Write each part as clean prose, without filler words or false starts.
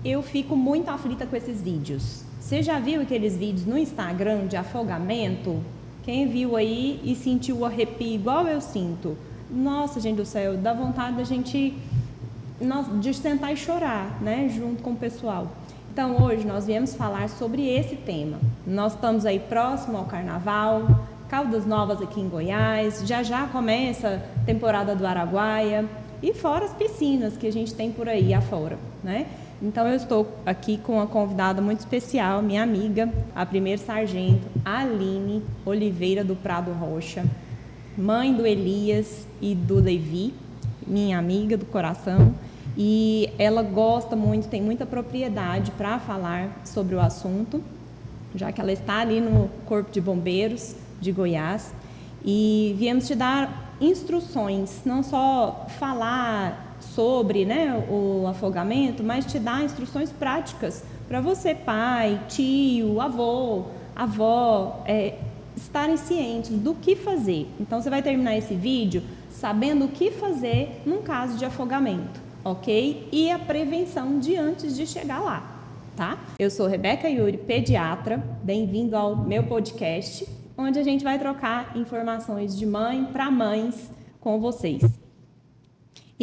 eu fico muito aflita com esses vídeos. Você já viu aqueles vídeos no Instagram de afogamento? Quem viu aí e sentiu o arrepio igual eu sinto? Nossa, gente do céu, dá vontade da gente de sentar e chorar, né, junto com o pessoal. Então, hoje nós viemos falar sobre esse tema. Nós estamos aí próximo ao Carnaval, Caldas Novas aqui em Goiás, já começa a temporada do Araguaia e fora as piscinas que a gente tem por aí afora, né? Então, eu estou aqui com uma convidada muito especial, minha amiga, a primeira sargento, Aline Oliveira do Prado Rocha, mãe do Elias e do Levi, minha amiga do coração, e ela gosta muito, tem muita propriedade para falar sobre o assunto, já que ela está ali no Corpo de Bombeiros de Goiás, e viemos te dar instruções, não só falar sobre, né, o afogamento, mas te dar instruções práticas para você, pai, tio, avô, avó, estarem cientes do que fazer. Então, você vai terminar esse vídeo sabendo o que fazer num caso de afogamento, ok? E a prevenção de antes de chegar lá, tá? Eu sou Rebeca Yuri, pediatra. Bem-vindo ao meu podcast, onde a gente vai trocar informações de mãe para mães com vocês.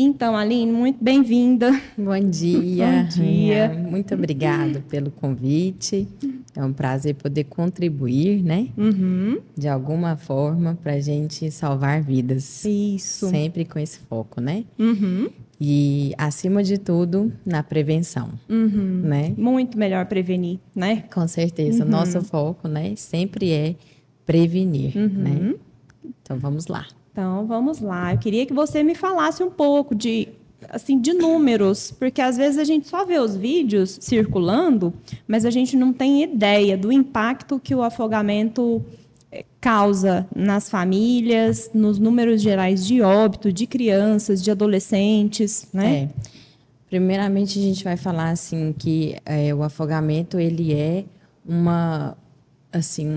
Então, Aline, muito bem-vinda. Bom dia. Bom dia. Muito obrigada pelo convite. É um prazer poder contribuir, né? De alguma forma para a gente salvar vidas. Isso. Sempre com esse foco, né? E, acima de tudo, na prevenção, né? Muito melhor prevenir, né? Com certeza. Nosso foco, né, sempre é prevenir, né? Então, vamos lá. Então, vamos lá. Eu queria que você me falasse um pouco de números, porque às vezes a gente só vê os vídeos circulando, mas a gente não tem ideia do impacto que o afogamento causa nas famílias, nos números gerais de óbito, de crianças, de adolescentes, né? Primeiramente, a gente vai falar assim que o afogamento ele é um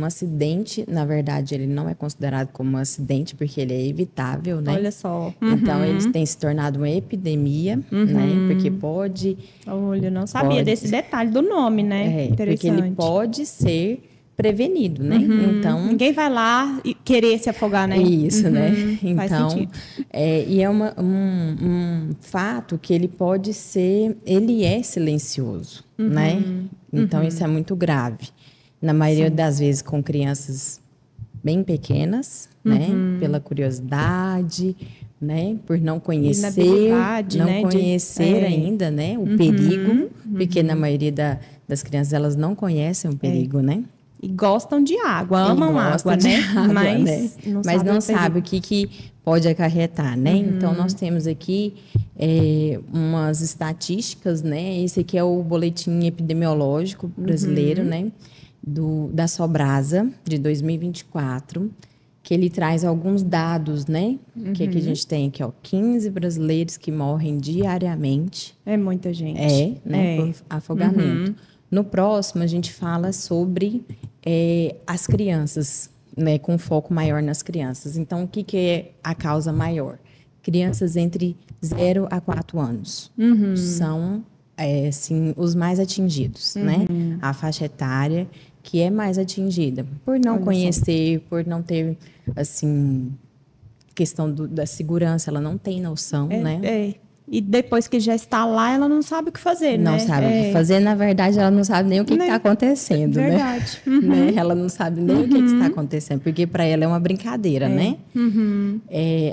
acidente. Na verdade, ele não é considerado como um acidente porque ele é evitável, né? Olha só. Então, eles têm se tornado uma epidemia, né? Porque pode... Olha, eu não sabia desse detalhe do nome, né? Porque ele pode ser prevenido, né? Então... Ninguém vai lá e querer se afogar, né? Isso, né? Faz Então, sentido. E é um fato que ele pode ser... Ele é silencioso, né? Então, isso é muito grave. Na maioria das vezes com crianças bem pequenas, né? Pela curiosidade, né? Por não conhecer, ainda, né? O perigo, porque na maioria das crianças elas não conhecem o perigo, né? E gostam de água, amam água, né? Mas não sabe o que pode acarretar, né? Então, nós temos aqui umas estatísticas, né? Esse aqui é o boletim epidemiológico brasileiro, né? Da Sobrasa, de 2024, que ele traz alguns dados, né? Que a gente tem aqui, ó, 15 brasileiros que morrem diariamente. É muita gente. Por afogamento. No próximo, a gente fala sobre as crianças, né? Com foco maior nas crianças. Então, o que é a causa maior? Crianças entre 0 a 4 anos. São, assim, os mais atingidos, né? A faixa etária que é mais atingida, por não conhecer, por não ter, assim, questão da segurança, ela não tem noção, né? E depois que já está lá, ela não sabe o que fazer, né? Não sabe o que fazer, na verdade, ela não sabe nem o que está acontecendo, verdade. Né? Ela não sabe nem o que está acontecendo, porque para ela é uma brincadeira, né?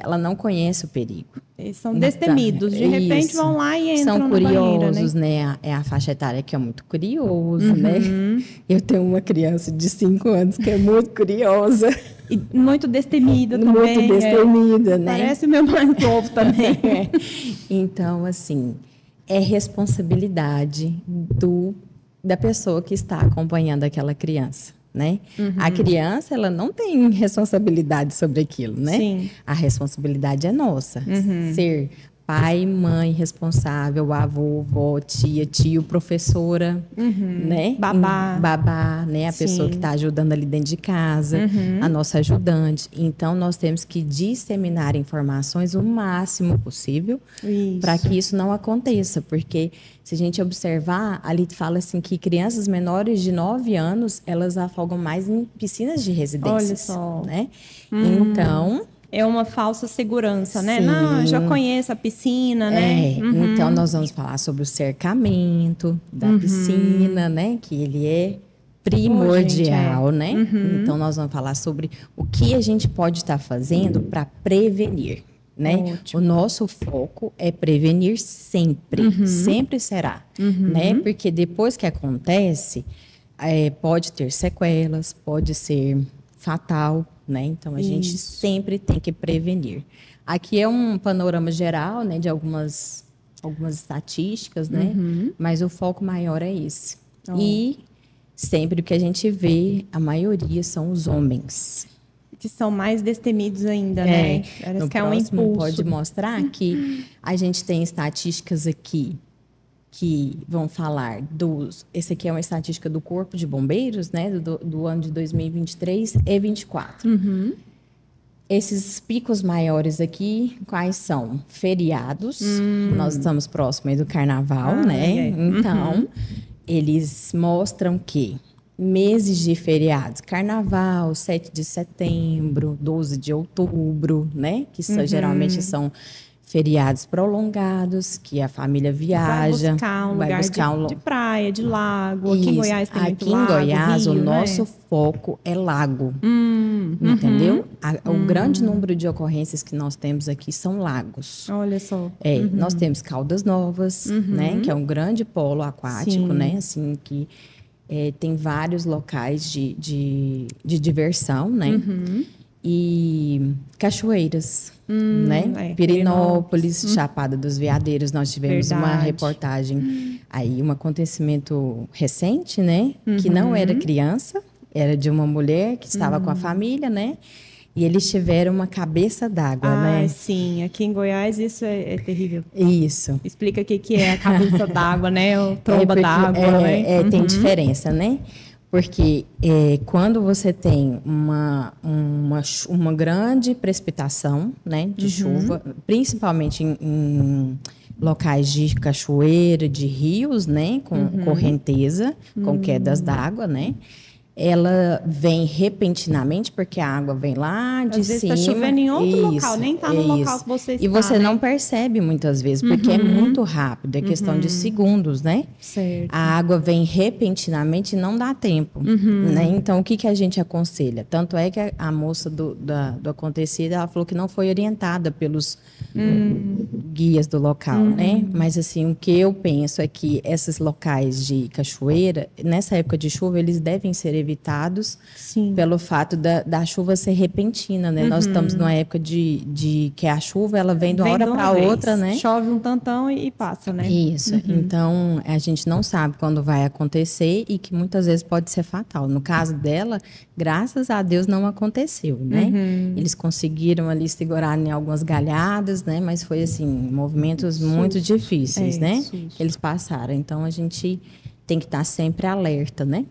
Ela não conhece o perigo. Eles são destemidos, de repente vão lá e entram São curiosos, na barreira, né? É a faixa etária que é muito curioso, né? Eu tenho uma criança de 5 anos que é muito curiosa. E muito destemida também. Muito destemida, né? Parece o meu mais novo também. Então, assim, é responsabilidade da pessoa que está acompanhando aquela criança, né? A criança, ela não tem responsabilidade sobre aquilo, né? Sim. A responsabilidade é nossa. Ser pai, mãe responsável, avô, avó, tia, tio, professora, né? Babá. Babá, né? A pessoa que está ajudando ali dentro de casa, a nossa ajudante. Então, nós temos que disseminar informações o máximo possível para que isso não aconteça. Porque, se a gente observar, ali fala assim que crianças menores de 9 anos, elas afogam mais em piscinas de residências. Olha só. Né? Então... É uma falsa segurança, né? Sim. Não, eu já conheço a piscina, né? Então, nós vamos falar sobre o cercamento da piscina, né? Que ele é primordial, né? Então, nós vamos falar sobre o que a gente pode estar fazendo para prevenir, né? Ótimo. O nosso foco é prevenir sempre, sempre será, né? Porque depois que acontece, pode ter sequelas, pode ser fatal, né? Então, a gente sempre tem que prevenir. Aqui é um panorama geral, né, de algumas estatísticas, né? Mas o foco maior é esse. E sempre o que a gente vê, a maioria são os homens. Que são mais destemidos ainda, né? Parece No que é um próximo impulso. pode mostrar que a gente tem estatísticas aqui que vão falar dos... Esse aqui é uma estatística do Corpo de Bombeiros, né? Do ano de 2023 e 2024. Esses picos maiores aqui, quais são? Feriados. Nós estamos próximos aí do Carnaval, né? Então, eles mostram que meses de feriados, Carnaval, 7 de setembro, 12 de outubro, né? Que geralmente são feriados prolongados, que a família viaja. Vai buscar um lugar de praia, de lago. Aqui em Goiás tem muito lago. Aqui em Goiás, Rio, o nosso foco é lago. Entendeu? O grande número de ocorrências que nós temos aqui são lagos. Olha só. Nós temos Caldas Novas, né? Que é um grande polo aquático, né? Assim, que tem vários locais de diversão, né? E cachoeiras, né? Pirenópolis, Chapada dos Veadeiros, nós tivemos uma reportagem aí, um acontecimento recente, né? Que não era criança, era de uma mulher que estava com a família, né? E eles tiveram uma cabeça d'água, né? Sim, aqui em Goiás isso é terrível. Isso. Explica o que é a cabeça d'água, né? O tromba d'água, né? Tem diferença, né? Porque quando você tem uma grande precipitação, né, de chuva, principalmente em locais de cachoeira, de rios, né, com correnteza, com quedas d'água, né, ela vem repentinamente, porque a água vem lá de cima. Às vezes está chovendo em outro local, nem está no local que você está. E você não percebe muitas vezes, porque é muito rápido, é questão de segundos, né? Certo. A água vem repentinamente e não dá tempo, né? Então, o que a gente aconselha? Tanto é que a moça do acontecido, ela falou que não foi orientada pelos guias do local, né? Mas, assim, o que eu penso é que esses locais de cachoeira, nessa época de chuva, eles devem ser evitados pelo fato da chuva ser repentina, né? Nós estamos numa época de que a chuva ela vem de uma hora para outra, né? Chove um tantão e passa, né? Isso. Então, a gente não sabe quando vai acontecer e que muitas vezes pode ser fatal. No caso dela, graças a Deus não aconteceu, né? Eles conseguiram ali segurar em algumas galhadas, né? Mas foi assim, movimentos muito difíceis, né? Que eles passaram. Então, a gente tem que estar sempre alerta, né?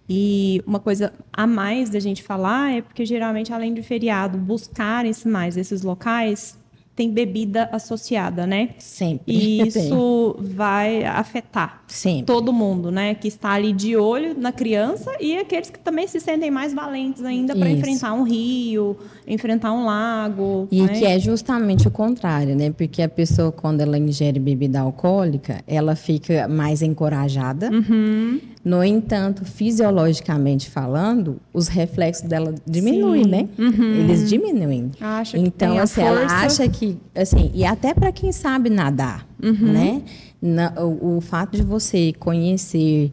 E uma coisa a mais da gente falar é porque, geralmente, além de feriado, buscarem-se mais esses locais, tem bebida associada, né? Sempre. E isso vai afetar todo mundo, né? Que está ali de olho na criança e aqueles que também se sentem mais valentes ainda para enfrentar um rio, enfrentar um lago. E né? que é justamente o contrário, né? Porque a pessoa, quando ela ingere bebida alcoólica, ela fica mais encorajada. No entanto, fisiologicamente falando, os reflexos dela diminuem, né? Eles diminuem. Então, assim, ela acha que, assim, e até para quem sabe nadar, né? O fato de você conhecer,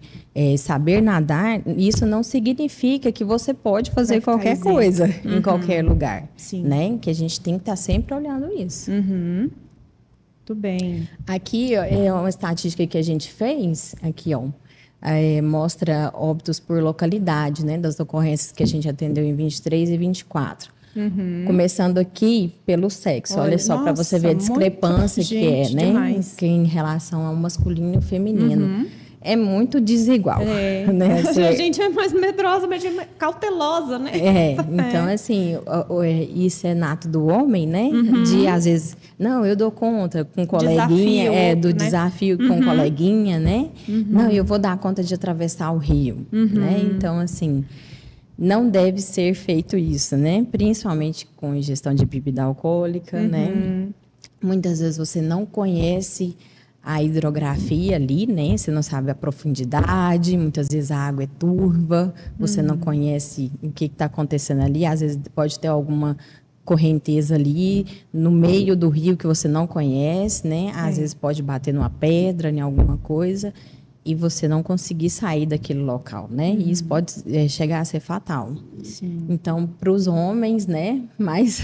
saber nadar, isso não significa que você pode fazer qualquer coisa em qualquer lugar, né? Que a gente tem que estar sempre olhando isso. Muito bem. Aqui ó, é uma estatística que a gente fez, aqui, ó. Mostra óbitos por localidade, né, das ocorrências que a gente atendeu em 23 e 24. Começando aqui pelo sexo. Olha só, para você ver a discrepância que é, né? Demais. Que em relação ao masculino e ao feminino. É muito desigual. Né? A gente é mais medrosa, mas é cautelosa, né? Então, assim, isso é nato do homem, né? De, às vezes, não, eu dou conta com coleguinha, desafio, do né? desafio com coleguinha, né? Não, eu vou dar conta de atravessar o rio, né? Então, assim, não deve ser feito isso, né? Principalmente com ingestão de bebida alcoólica, né? Muitas vezes você não conhece a hidrografia ali, né? Você não sabe a profundidade, muitas vezes a água é turva, você não conhece o que está acontecendo ali, às vezes pode ter alguma correnteza ali no meio do rio que você não conhece, né? Às vezes pode bater numa pedra, em alguma coisa, e você não conseguir sair daquele local, né? E isso pode chegar a ser fatal. Sim. Então, para os homens, né? Mais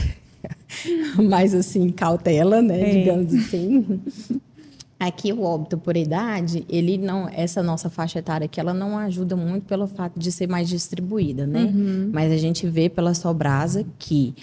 assim, cautela, né? Digamos assim. Aqui o óbito por idade, ele não, essa nossa faixa etária aqui, ela não ajuda muito pelo fato de ser mais distribuída, né? Mas a gente vê pela Sobrasa que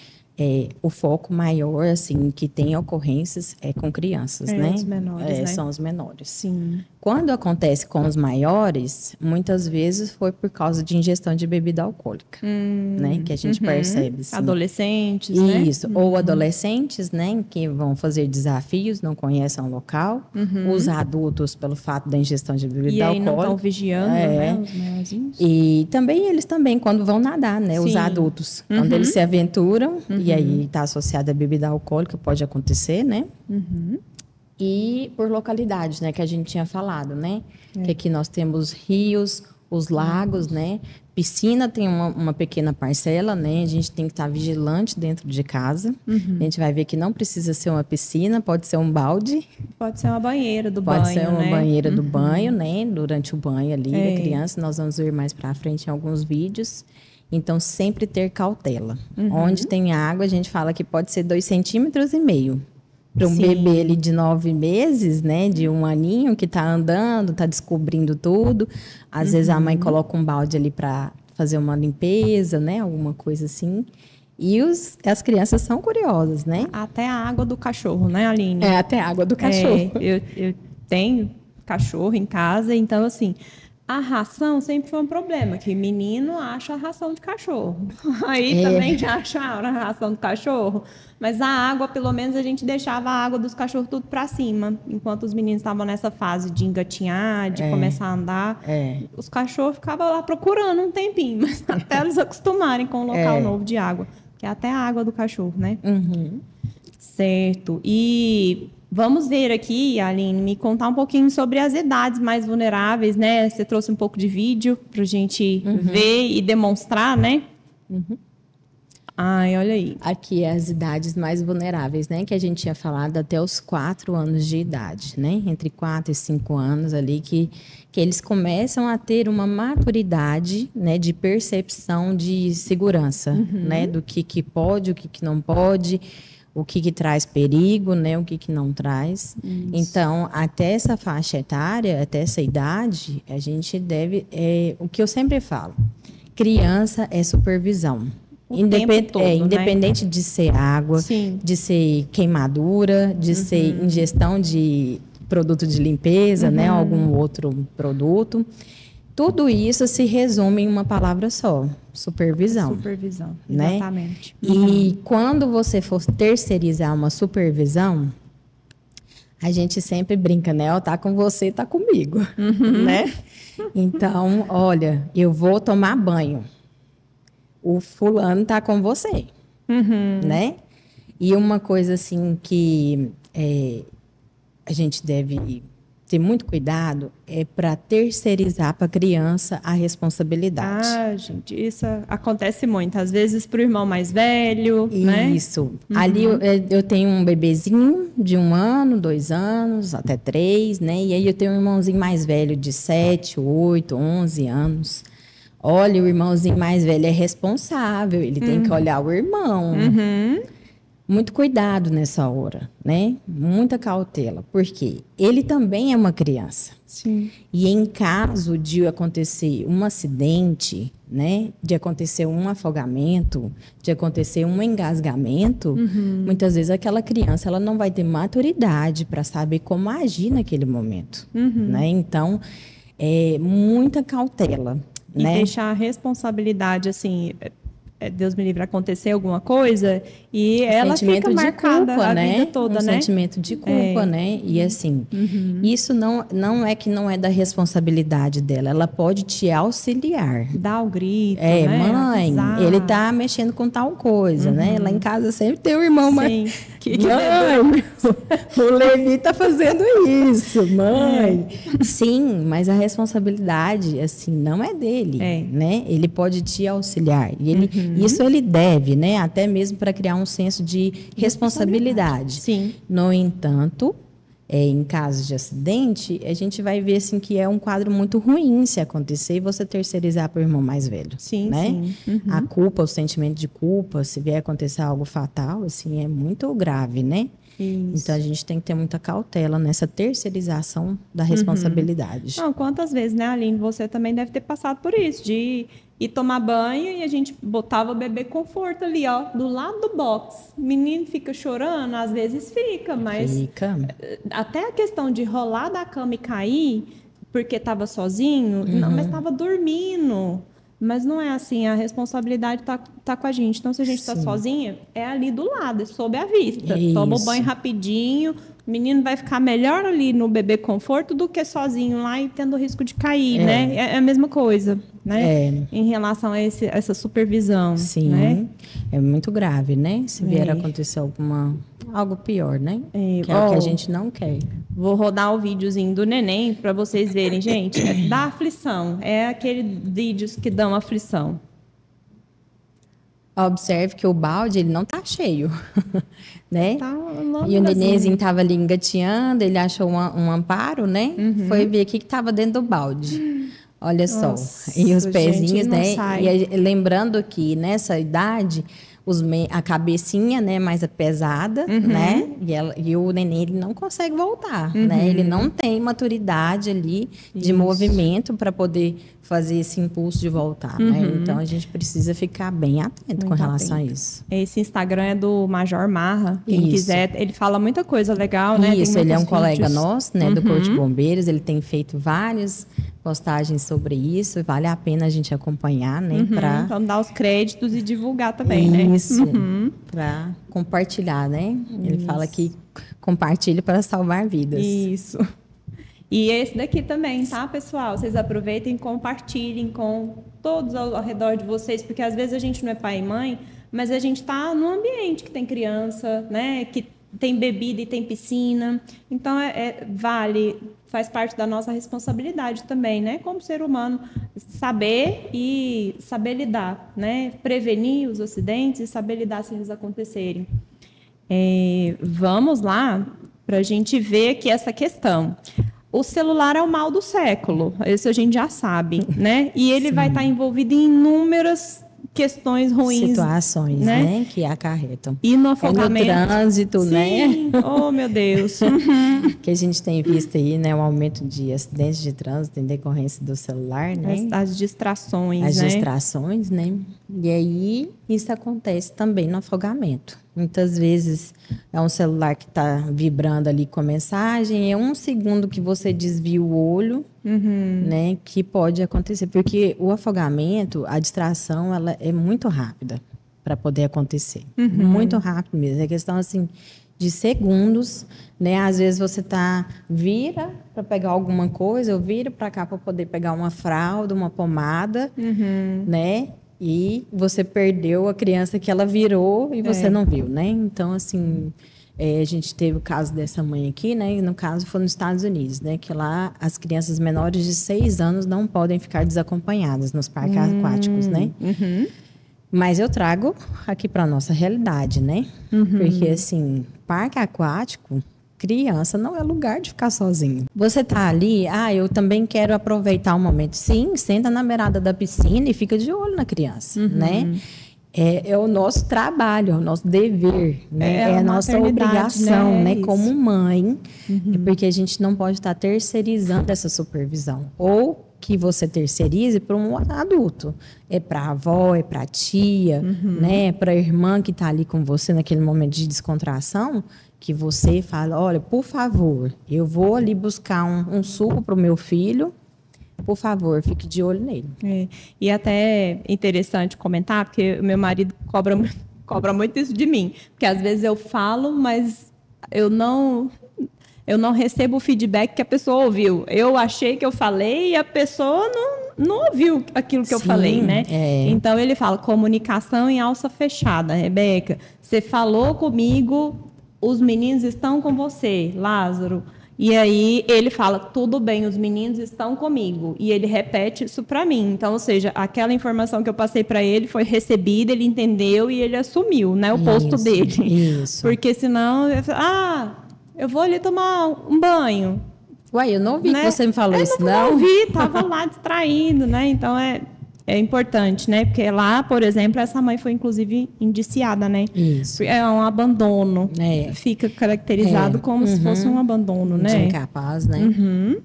o foco maior, assim, que tem ocorrências é com crianças, né? Os menores, né? São os menores. Sim. Quando acontece com os maiores, muitas vezes foi por causa de ingestão de bebida alcoólica, né? Que a gente percebe. Assim. Adolescentes, né? Isso, ou adolescentes, né? Que vão fazer desafios, não conhecem o local. Os adultos, pelo fato da ingestão de bebida alcoólica. Não estão vigiando, né? Os maiorzinhos. E também eles também, quando vão nadar, né? Os adultos. Quando eles se aventuram, e aí está associado à bebida alcoólica, pode acontecer, né? E por localidade, né, que a gente tinha falado, né? Que aqui nós temos rios, os lagos, né? Piscina tem uma pequena parcela, né? A gente tem que estar vigilante dentro de casa. A gente vai ver que não precisa ser uma piscina, pode ser um balde. Pode ser uma banheira do banho, Pode ser uma né? banheira do banho, né? Durante o banho ali da criança. Nós vamos ver mais para frente em alguns vídeos. Então, sempre ter cautela. Onde tem água, a gente fala que pode ser 2,5 centímetros. Para um bebê ali de 9 meses, né? De 1 aninho, que está andando, está descobrindo tudo. Às vezes a mãe coloca um balde ali para fazer uma limpeza, né? Alguma coisa assim. E as crianças são curiosas, né? Até a água do cachorro, né, Aline? Até a água do cachorro. Eu tenho cachorro em casa, então, assim, a ração sempre foi um problema, que menino acha a ração de cachorro. Aí também já acharam a ração do cachorro. Mas a água, pelo menos, a gente deixava a água dos cachorros tudo para cima. Enquanto os meninos estavam nessa fase de engatinhar, de começar a andar, os cachorros ficavam lá procurando um tempinho, mas até eles acostumarem com o local novo de água. Que é até a água do cachorro, né? Certo. E vamos ver aqui, Aline, me contar um pouquinho sobre as idades mais vulneráveis, né? Você trouxe um pouco de vídeo para a gente ver e demonstrar, né? Ai, olha aí. Aqui as idades mais vulneráveis, né? Que a gente tinha falado até os 4 anos de idade, né? Entre 4 e 5 anos ali, que eles começam a ter uma maturidade, né? De percepção de segurança, né? Do que pode, o que não pode, o que traz perigo, né? O que não traz. Isso. Então, até essa faixa etária, até essa idade, a gente deve... o que eu sempre falo, criança é supervisão. Independente de ser água, de ser queimadura, de ser ingestão de produto de limpeza, né, algum outro produto. Tudo isso se resume em uma palavra só: supervisão. Supervisão, né? Exatamente. E quando você for terceirizar uma supervisão, a gente sempre brinca, né? Ó, tá com você, tá comigo, né? Então, olha, eu vou tomar banho. O fulano está com você, né? E uma coisa assim que a gente deve ter muito cuidado é para terceirizar para a criança a responsabilidade. Ah, gente, isso acontece muito. Às vezes para o irmão mais velho, né? Isso. Ali eu tenho um bebezinho de 1 ano, 2 anos, até 3, né? E aí eu tenho um irmãozinho mais velho de 7, 8, 11 anos. Olha, o irmãozinho mais velho é responsável, ele tem que olhar o irmão. muito cuidado nessa hora, né? Muita cautela, porque ele também é uma criança. Sim. E em caso de acontecer um acidente, né, de acontecer um afogamento, de acontecer um engasgamento, muitas vezes aquela criança ela não vai ter maturidade para saber como agir naquele momento, né? Então, muita cautela, E né? deixar a responsabilidade, assim, Deus me livre, acontecer alguma coisa e ela fica marcada culpa, a né? vida toda, né? Sentimento de culpa, né? E assim, isso não é que não é da responsabilidade dela, ela pode te auxiliar. Dar o grito, né? Mãe, Avisar. ele tá mexendo com tal coisa, né? Lá em casa sempre tem um irmão, mãe. Mãe, o Levi tá fazendo isso, mãe. Sim, mas a responsabilidade, assim, não é dele, né? Ele pode te auxiliar. E isso ele deve, né? Até mesmo para criar um senso de responsabilidade. Sim. No entanto, em casos de acidente, a gente vai ver assim, que é um quadro muito ruim se acontecer e você terceirizar para o irmão mais velho. Sim, né? sim. A culpa, o sentimento de culpa, se vier acontecer algo fatal, assim, é muito grave, né? Isso. Então, a gente tem que ter muita cautela nessa terceirização da responsabilidade. Não, quantas vezes, né, Aline? Você também deve ter passado por isso, de ir tomar banho e a gente botava o bebê conforto ali, ó, do lado do box. O menino fica chorando, às vezes fica, mas até a questão de rolar da cama e cair, porque estava sozinho, não, mas estava dormindo. Mas não é assim, a responsabilidade tá com a gente. Então, se a gente está sozinha, é ali do lado, é sob a vista. Toma o banho rapidinho, o menino vai ficar melhor ali no bebê conforto do que sozinho lá e tendo o risco de cair, né? É a mesma coisa, né? Em relação a essa supervisão. Sim, né? É muito grave, né? Se vier a acontecer algo pior, né? Que é o que a gente não quer. Vou rodar o videozinho do neném para vocês verem, gente. Dá aflição. É aqueles vídeos que dão aflição. Observe que o balde, ele não tá cheio, né? Tá e o nenenzinho tava ali engateando, ele achou um amparo, né? Foi ver o que tava dentro do balde. Olha só. E os pezinhos, né? E lembrando que nessa idade, a cabecinha, né, mais pesada, né? E o neném, ele não consegue voltar, né? Ele não tem maturidade ali de movimento para poder fazer esse impulso de voltar, né? Então, a gente precisa ficar bem atento com relação a isso. Esse Instagram é do Major Marra. Quem quiser, ele fala muita coisa legal, né? Isso, ele é um colega nosso, né, do Corpo de Bombeiros. Ele tem feito várias postagens sobre isso. Vale a pena a gente acompanhar, né? Então, dar os créditos e divulgar também, né? Isso, para compartilhar, né? Ele fala que compartilhe para salvar vidas. Isso. E esse daqui também, tá, pessoal? Vocês aproveitem e compartilhem com todos ao redor de vocês, porque às vezes a gente não é pai e mãe, mas a gente está num ambiente que tem criança, né? Que tem bebida e tem piscina. Então, faz parte da nossa responsabilidade também, né? Como ser humano, saber lidar, né? Prevenir os acidentes e saber lidar se eles acontecerem. Vamos lá para a gente ver aqui essa questão. O celular é o mal do século, isso a gente já sabe, né? E ele vai estar envolvido em inúmeras questões ruins. Situações, né? Que acarretam. E no afogamento. No trânsito, né? Oh, meu Deus. Que a gente tem visto aí, né? O aumento de acidentes de trânsito em decorrência do celular, né? As distrações, né? As distrações, né? E aí, isso acontece também no afogamento. Muitas vezes é um celular que está vibrando ali com a mensagem, é um segundo que você desvia o olho, né, que pode acontecer. Porque o afogamento, a distração, ela é muito rápida para poder acontecer. Muito rápido mesmo. É questão, assim, de segundos, né? Às vezes você vira para pegar alguma coisa, eu viro para cá para poder pegar uma fralda, uma pomada, né? E você perdeu a criança que ela virou e você não viu, né? Então, assim, a gente teve o caso dessa mãe aqui, né? E no caso foi nos Estados Unidos, né? Que lá as crianças menores de 6 anos não podem ficar desacompanhadas nos parques aquáticos, né? Mas eu trago aqui para nossa realidade, né? Porque, assim, parque aquático, criança não é lugar de ficar sozinho. Você tá ali, eu também quero aproveitar o momento. Sim, senta na beirada da piscina e fica de olho na criança, né? É o nosso trabalho, é o nosso dever, né? É a nossa obrigação, né? Como mãe, porque a gente não pode estar terceirizando essa supervisão. Ou que você terceirize para um adulto. É para a avó, é para a tia, né? Para a irmã que está ali com você naquele momento de descontração, que você fala, olha, por favor, eu vou ali buscar um suco para o meu filho, por favor, fique de olho nele. E até é interessante comentar, porque o meu marido cobra muito isso de mim. Porque às vezes eu falo, mas eu não recebo o feedback que a pessoa ouviu. Eu achei que eu falei e a pessoa não ouviu aquilo que eu falei, né? Então ele fala, comunicação em alça fechada. Rebeca, você falou comigo, os meninos estão com você, Lázaro. E aí ele fala, tudo bem, os meninos estão comigo. E ele repete isso para mim. Então, ou seja, aquela informação que eu passei para ele foi recebida, ele entendeu e ele assumiu, né, o posto dele. Isso. Porque senão, eu vou ali tomar um banho. Uai, eu não ouvi que você me falou isso, não? Eu não ouvi, estava lá distraído, né? Então, é importante, né? Porque lá, por exemplo, essa mãe foi, inclusive, indiciada, né? Isso. É um abandono. Fica caracterizado como se fosse um abandono, né? De incapaz, né?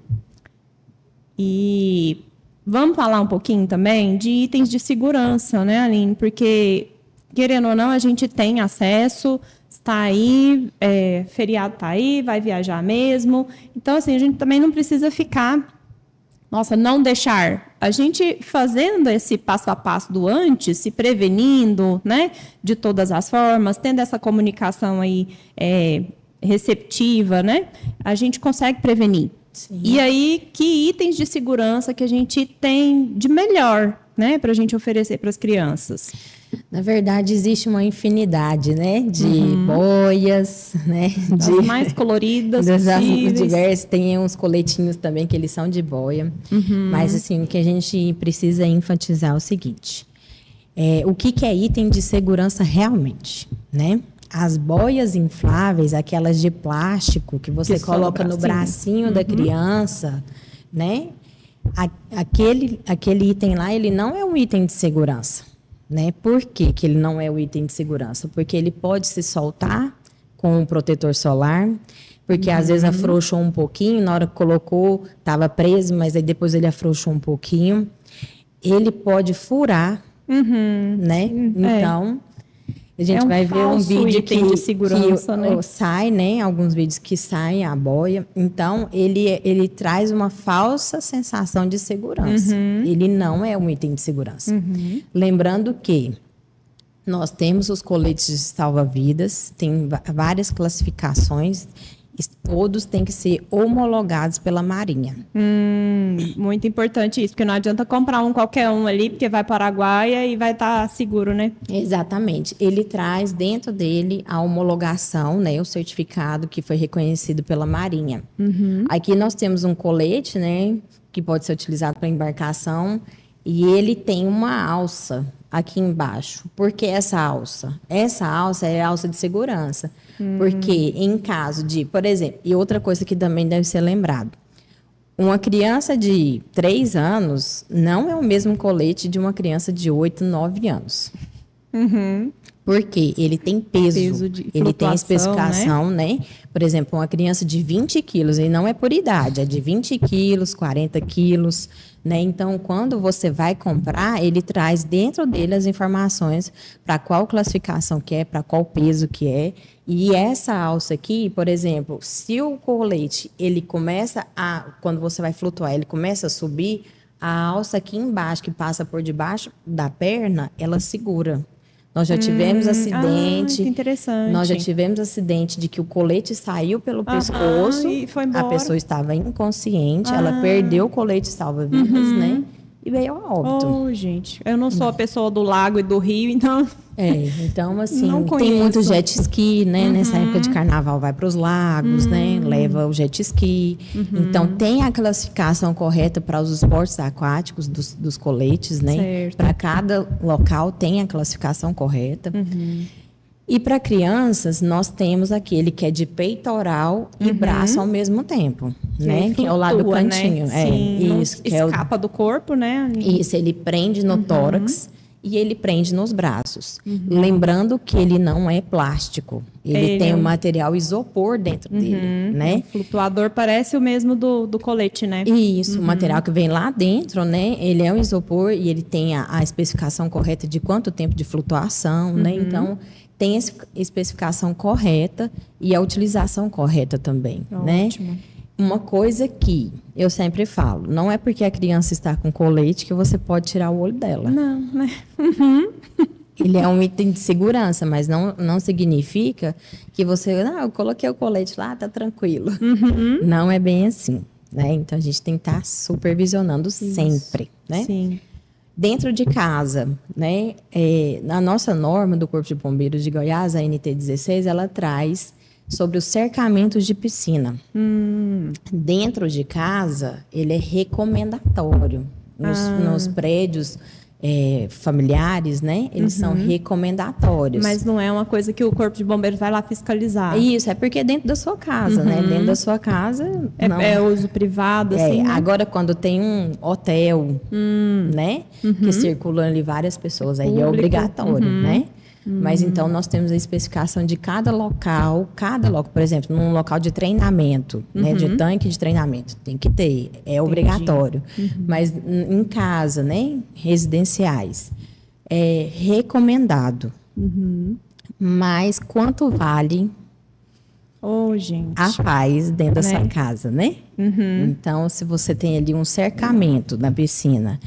E vamos falar um pouquinho também de itens de segurança, né, Aline? Porque, querendo ou não, a gente tem acesso, está aí, feriado está aí, vai viajar mesmo. Então, assim, a gente também não precisa ficar... não deixar. A gente fazendo esse passo a passo do antes, se prevenindo, né, de todas as formas, tendo essa comunicação aí receptiva, né, a gente consegue prevenir. Sim. E aí, que itens de segurança que a gente tem de melhor, né, para a gente oferecer para as crianças? Na verdade, existe uma infinidade, né, de boias, né, das mais coloridas possíveis. Diversas. Tem uns coletinhos também que eles são de boia. Mas, assim, o que a gente precisa enfatizar é o seguinte. O que é item de segurança realmente, né? As boias infláveis, aquelas de plástico que você coloca no bracinho da criança, né? Aquele item lá, ele não é um item de segurança. Né? Por que ele não é o item de segurança? Porque ele pode se soltar com um protetor solar, porque às vezes afrouxou um pouquinho, na hora que colocou, estava preso, mas aí depois ele afrouxou um pouquinho. Ele pode furar, né? Então, a gente vai ver um vídeo de segurança, né? Sai, né? Alguns vídeos que saem a boia. Então, ele traz uma falsa sensação de segurança. Ele não é um item de segurança. Lembrando que nós temos os coletes de salva-vidas, tem várias classificações, todos têm que ser homologados pela Marinha. Muito importante isso, porque não adianta comprar qualquer um ali, porque vai para a Araguaia e vai estar seguro, né? Exatamente. Ele traz dentro dele a homologação, né, o certificado que foi reconhecido pela Marinha. Aqui nós temos um colete, né, que pode ser utilizado para embarcação, e ele tem uma alça aqui embaixo. Por que essa alça? Essa alça é a alça de segurança. Porque em caso de, por exemplo, e outra coisa que também deve ser lembrado, uma criança de 3 anos não é o mesmo colete de uma criança de 8, 9 anos. Porque ele tem peso ele tem especificação, né? Por exemplo, uma criança de 20 quilos, e não é por idade, é de 20 quilos, 40 quilos, né? Então, quando você vai comprar, ele traz dentro dele as informações para qual classificação que é, para qual peso que é. E essa alça aqui, por exemplo, se o colete, ele começa quando você vai flutuar, ele começa a subir, a alça aqui embaixo, que passa por debaixo da perna, ela segura. Nós já tivemos acidente. Que interessante. Nós já tivemos acidente de que o colete saiu pelo pescoço, e foi embora. A pessoa estava inconsciente, ela perdeu o colete salva-vidas, né? E veio a óbito. Gente, eu não sou a pessoa do lago e do rio, então... Então, assim, tem muito jet ski, né? Nessa época de carnaval vai para os lagos, né? Leva o jet ski. Então, tem a classificação correta para os esportes aquáticos dos coletes, né? Para cada local tem a classificação correta. E para crianças, nós temos aquele que é de peitoral e braço ao mesmo tempo, né? Que é o lado do cantinho. Né? Sim, isso. Que escapa do corpo, né? Isso, ele prende no tórax. e ele prende nos braços. Lembrando que ele não é plástico. Ele tem um material isopor dentro dele, né? O flutuador parece o mesmo do colete, né? Isso, o material que vem lá dentro, né? Ele é um isopor e ele tem a especificação correta de quanto tempo de flutuação, né? Então, tem a especificação correta e a utilização correta também, né? Ótimo. Uma coisa que eu sempre falo, não é porque a criança está com colete que você pode tirar o olho dela. Não, né? Ele é um item de segurança, mas não significa que você... eu coloquei o colete lá, tá tranquilo. Não é bem assim, né? Então, a gente tem que estar supervisionando sempre, né? Sim. Dentro de casa, né? Na nossa norma do Corpo de Bombeiros de Goiás, a NT16, ela traz sobre os cercamentos de piscina. Dentro de casa, ele é recomendatório. Nos prédios familiares, né? Eles são recomendatórios. Mas não é uma coisa que o Corpo de Bombeiros vai lá fiscalizar. Isso, é porque é dentro da sua casa, né? Dentro da sua casa... É uso privado, assim, né? Agora, quando tem um hotel, né? Que circulam ali várias pessoas, aí é obrigatório, né? Mas então nós temos a especificação de cada local, por exemplo, num local de treinamento, né, de tanque de treinamento, tem que ter, é obrigatório. Mas em casa, né, residenciais, é recomendado. Mas quanto vale gente. a paz dentro da sua casa, né? Então, se você tem ali um cercamento na piscina,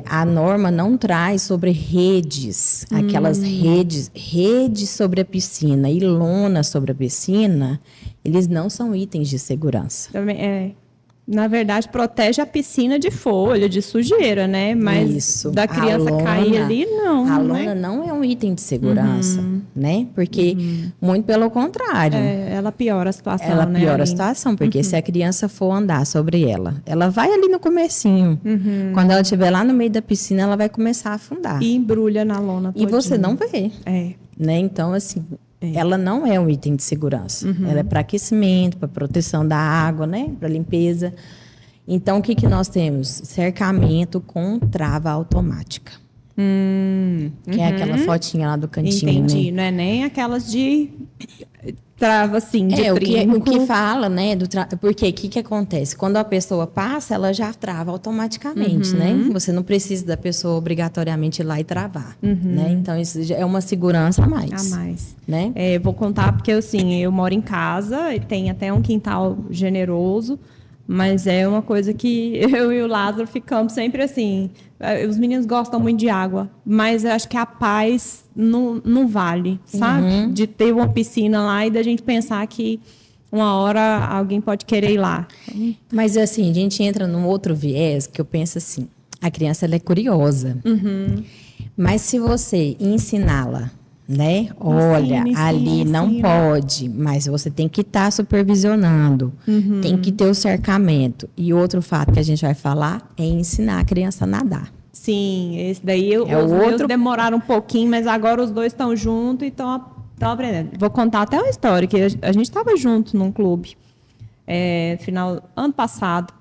a norma não traz sobre redes, aquelas redes sobre a piscina e lona sobre a piscina, eles não são itens de segurança. Também na verdade, protege a piscina de folha, de sujeira, né? Mas isso. Da criança cair ali, não. A lona não é um item de segurança, né? Porque, muito pelo contrário. Ela piora a situação, ela né? piora a situação, porque se a criança for andar sobre ela vai ali no comecinho. Quando ela estiver lá no meio da piscina, ela vai começar a afundar. E embrulha na lona todinha. E você não vê. Né? Então, assim, ela não é um item de segurança. Ela é para aquecimento, para proteção da água, né? Para limpeza. Então, o que nós temos? Cercamento com trava automática. Que é aquela fotinha lá do cantinho. Entendi, né? Não é nem aquelas de trava assim, de trinco. O que fala, né? Porque o que acontece? Quando a pessoa passa, ela já trava automaticamente, né? Você não precisa da pessoa obrigatoriamente ir lá e travar, né? Então, isso é uma segurança a mais. Né? Vou contar porque, assim, eu moro em casa e tem até um quintal generoso, mas é uma coisa que eu e o Lázaro ficamos sempre assim. Os meninos gostam muito de água, mas eu acho que a paz não vale, sabe? De ter uma piscina lá e da gente pensar que uma hora alguém pode querer ir lá. Mas, assim, a gente entra num outro viés que eu penso assim, a criança ela é curiosa. Mas se você ensiná-la, né? Olha, ali não pode, mas você tem que estar supervisionando, tem que ter o cercamento. E outro fato que a gente vai falar é ensinar a criança a nadar. Sim, esse daí os meus demoraram um pouquinho, mas agora os dois estão juntos e estão aprendendo. Vou contar até uma história, que a gente estava junto num clube, ano passado,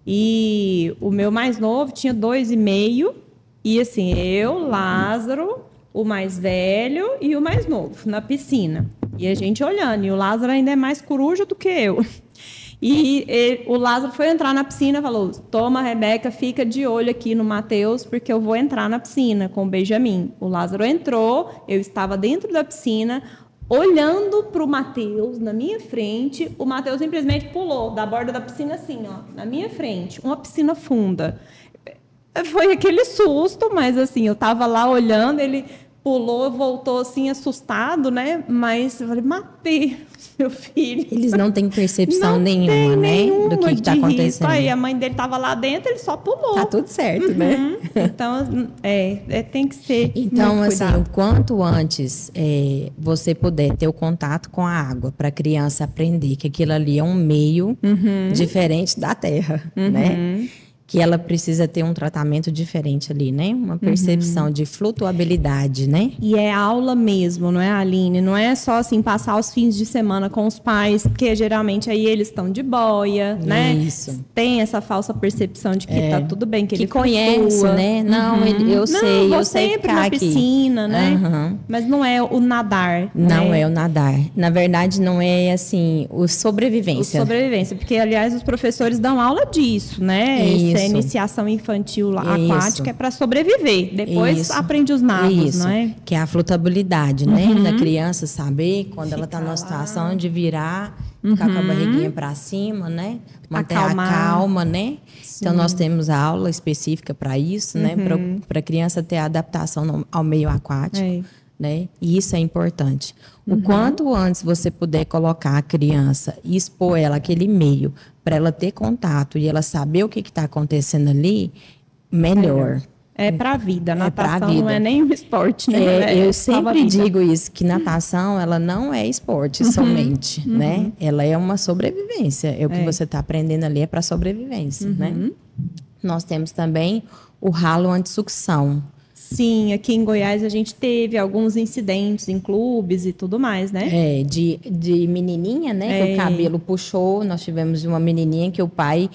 e o meu mais novo tinha 2,5, e assim, eu, Lázaro, o mais velho e o mais novo, na piscina. E a gente olhando. E o Lázaro ainda é mais coruja do que eu. E o Lázaro foi entrar na piscina e falou, toma, Rebeca, fica de olho aqui no Matheus, porque eu vou entrar na piscina com o Benjamin. O Lázaro entrou, eu estava dentro da piscina, olhando para o Matheus na minha frente. O Matheus simplesmente pulou da borda da piscina assim, ó, na minha frente. Uma piscina funda. Foi aquele susto, mas assim, eu estava lá olhando, ele pulou, voltou assim, assustado, né? Mas eu falei, Matheus, meu filho. Eles não têm percepção nenhuma, né? Do que está acontecendo. Aí a mãe dele estava lá dentro, ele só pulou. Tá tudo certo, né? Então, tem que ser. Então, assim, o quanto antes você puder ter o contato com a água para a criança aprender que aquilo ali é um meio diferente da terra, né? que ela precisa ter um tratamento diferente ali, né? Uma percepção de flutuabilidade, né? E é aula mesmo, não é, Aline? Não é só assim passar os fins de semana com os pais, porque geralmente aí eles estão de boia, né? Isso. Tem essa falsa percepção de que tá tudo bem, que ele conhece, flutua. né? Não, eu sei sempre ficar na aqui. piscina, né? Mas não é o nadar. Não né? é o nadar. Na verdade, não é assim, o sobrevivência. Sobrevivência, porque aliás os professores dão aula disso, né? Isso. Essa iniciação infantil aquática é para sobreviver. Depois aprende os nados, não é? Que é a flutabilidade, né? Da criança saber quando ela está numa situação de virar, ficar com a barriguinha para cima, né? Manter a calma, né? Sim. Então nós temos a aula específica para isso, né? Para a criança ter a adaptação ao meio aquático. Né? E isso é importante. O quanto antes você puder colocar a criança e expor ela àquele meio, para ela ter contato e ela saber o que está acontecendo ali, melhor. É para a vida. Natação não é nem um esporte, né? Eu sempre digo isso, que natação ela não é esporte somente, né? Ela é uma sobrevivência. O que você está aprendendo ali é para sobrevivência, né? Nós temos também o ralo anti-sucção. Sim, aqui em Goiás a gente teve alguns incidentes em clubes e tudo mais, né? De menininha, né? Que o cabelo puxou. Nós tivemos uma menininha que o pai,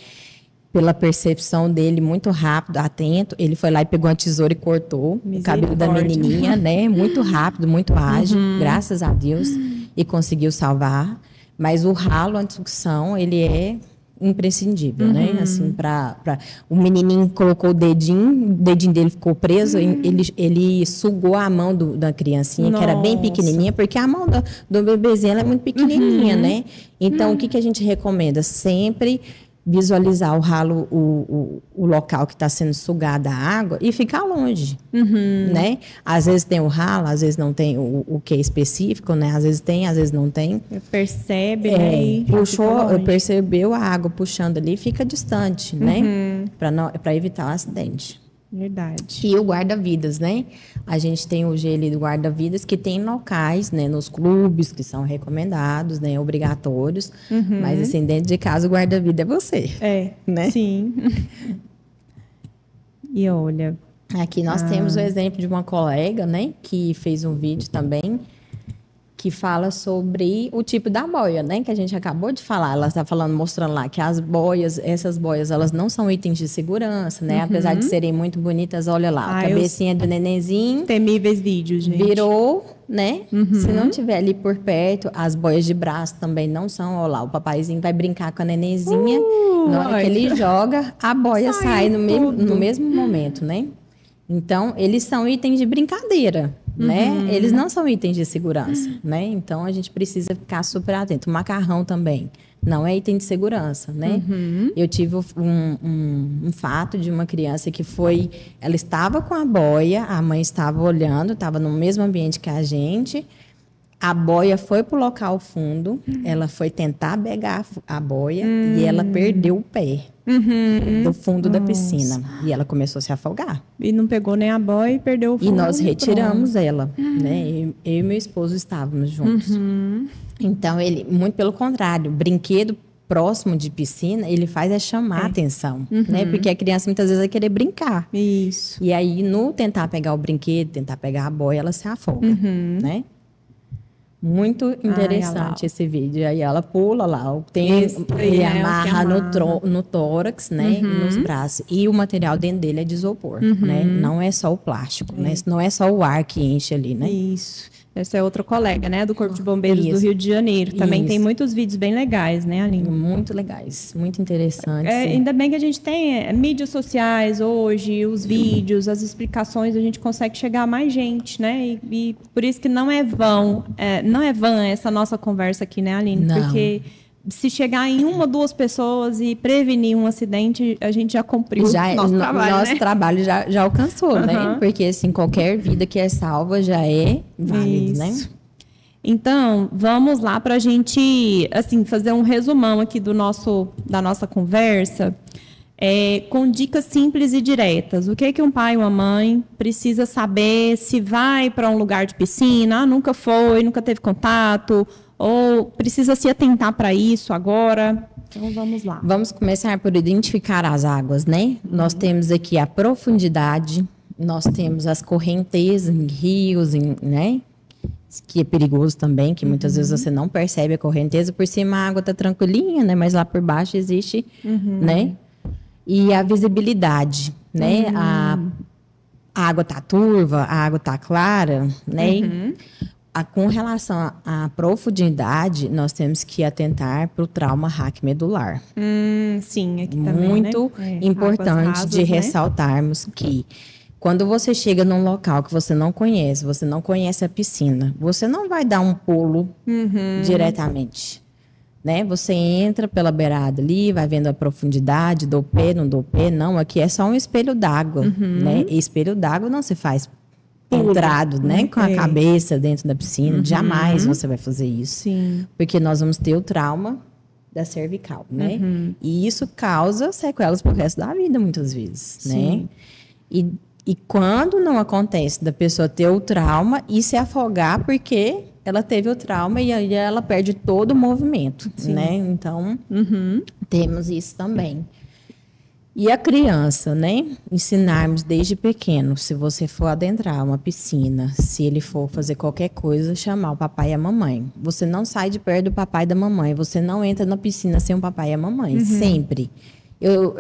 pela percepção dele, muito rápido, atento, ele foi lá e pegou uma tesoura e cortou o cabelo da menininha, né? Muito rápido, muito ágil, graças a Deus, e conseguiu salvar. Mas o ralo anti-sucção, ele é imprescindível, né? Assim, o menininho colocou o dedinho dele ficou preso, ele sugou a mão da criancinha, que era bem pequenininha, porque a mão do bebezinho ela é muito pequenininha, né? Então, o que a gente recomenda? Sempre visualizar o ralo, o local que está sendo sugada a água e ficar longe, né? Às vezes tem o ralo, às vezes não tem o que é específico, né? Às vezes tem, às vezes não tem. Percebe, né? Percebeu a água puxando ali, fica distante, né? Para evitar o acidente. Verdade. E o guarda-vidas, né? A gente tem o G ali do guarda-vidas que tem locais, né? Nos clubes que são recomendados, né? Obrigatórios. Mas, assim, dentro de casa o guarda-vida é você. Né? Sim. E olha... Aqui nós temos o exemplo de uma colega, né? Que fez um vídeo também que fala sobre o tipo da boia, né? Que a gente acabou de falar. Ela está falando, mostrando lá que essas boias, elas não são itens de segurança, né? Apesar de serem muito bonitas, olha lá, a cabecinha do nenenzinho. Temíveis vídeos, gente. Virou, né? Se não tiver ali por perto, as boias de braço também não são. Olha lá, o papaizinho vai brincar com a nenenzinha. Na hora que ele joga, a boia sai no mesmo momento, né? Então, eles são itens de brincadeira, né? Eles não são itens de segurança, né? Então, a gente precisa ficar super atento. O macarrão também não é item de segurança, né? Eu tive um fato de uma criança que ela estava com a boia, a mãe estava olhando, estava no mesmo ambiente que a gente. A boia foi para o local fundo, ela foi tentar pegar a boia e ela perdeu o pé do fundo da piscina. E ela começou a se afogar. E não pegou nem a boia e perdeu o fundo. E nós retiramos ela, né? Eu e meu esposo estávamos juntos. Então, muito pelo contrário, brinquedo próximo de piscina, ele faz chamar a atenção, né? Porque a criança muitas vezes vai querer brincar. Isso. E aí, no tentar pegar o brinquedo, tentar pegar a boia, ela se afoga, né? Muito interessante esse vídeo. Aí ela pula lá, ele amarra no tórax, né? E nos braços. E o material dentro dele é de isopor, né? Não é só o plástico, né? Não é só o ar que enche ali, né? Isso. Essa é outra colega, né? Do Corpo de Bombeiros do Rio de Janeiro. Também tem muitos vídeos bem legais, né, Aline? Muito legais, muito interessantes. Ainda bem que a gente tem mídias sociais hoje, os vídeos, as explicações, a gente consegue chegar a mais gente, né? E por isso que não é vã essa nossa conversa aqui, né, Aline? Não. Porque se chegar em uma, duas pessoas e prevenir um acidente, a gente já cumpriu o nosso trabalho, nosso trabalho já alcançou, né? Porque, assim, qualquer vida que é salva já é válido, né? Então, vamos lá para a gente, assim, fazer um resumão aqui da nossa conversa, com dicas simples e diretas. O que um pai e uma mãe precisa saber se vai para um lugar de piscina, nunca foi, nunca teve contato, ou precisa se atentar para isso agora? Então, vamos lá. Vamos começar por identificar as águas, né? Nós temos aqui a profundidade, nós temos as correntezas em rios, né? Que é perigoso também, que muitas vezes você não percebe a correnteza. Por cima a água está tranquilinha, né? Mas lá por baixo existe, né? E a visibilidade, né? A água está turva, a água está clara, né? Com relação à profundidade, nós temos que atentar para o trauma raquimedular. Sim, aqui também, Muito né? importante Rasas, de né? ressaltarmos que quando você chega num local que você não conhece a piscina, você não vai dar um pulo diretamente, né? Você entra pela beirada ali, vai vendo a profundidade, dou pé, não dou pé, não. Aqui é só um espelho d'água, né? E espelho d'água não se faz entrado, né? Com a cabeça dentro da piscina. Jamais você vai fazer isso. Sim. Porque nós vamos ter o trauma da cervical, né? E isso causa sequelas pro resto da vida, muitas vezes, né? E quando não acontece da pessoa ter o trauma e se afogar porque ela teve o trauma e aí ela perde todo o movimento, né? Então, temos isso também. E a criança, né? Ensinarmos desde pequeno, se você for adentrar uma piscina, se ele for fazer qualquer coisa, chamar o papai e a mamãe. Você não sai de perto do papai e da mamãe, você não entra na piscina sem o papai e a mamãe, sempre. Eu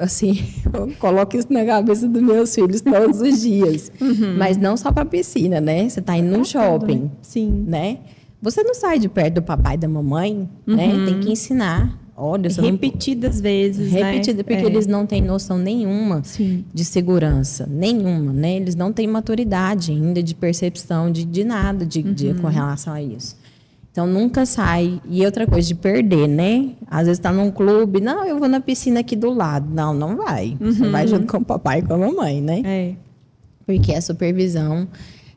coloco isso na cabeça dos meus filhos todos os dias. Mas não só para piscina, né? Você está indo num shopping, né? Sim. né? Você não sai de perto do papai e da mamãe, né? Tem que ensinar. Olha, você Repetidas vezes, Repetida, né? porque eles não têm noção nenhuma Sim. de segurança. Nenhuma, né? Eles não têm maturidade ainda de percepção de nada com relação a isso. Então, nunca sai. E outra coisa, de perder, né? Às vezes está num clube. Não, eu vou na piscina aqui do lado. Não, não vai. Você vai junto com o papai e com a mamãe, né? É, Porque a supervisão,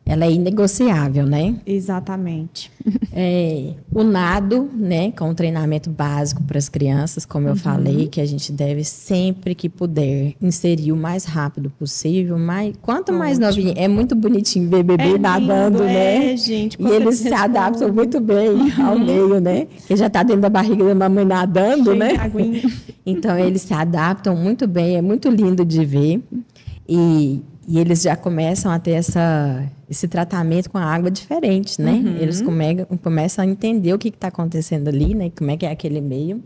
ela é inegociável, né? exatamente. O nado, né? Com um treinamento básico para as crianças, como eu falei, que a gente deve sempre que puder inserir o mais rápido possível. Quanto mais novinho, é muito bonitinho ver bebê nadando, lindo, né? gente. E eles se adaptam muito bem ao meio, né? Ele já está dentro da barriga da mamãe nadando, Cheio né? de aguinha. Então, eles se adaptam muito bem, é muito lindo de ver. E eles já começam a ter esse tratamento com a água diferente, né? Eles começam a entender o que está acontecendo ali, né? Como é que é aquele meio.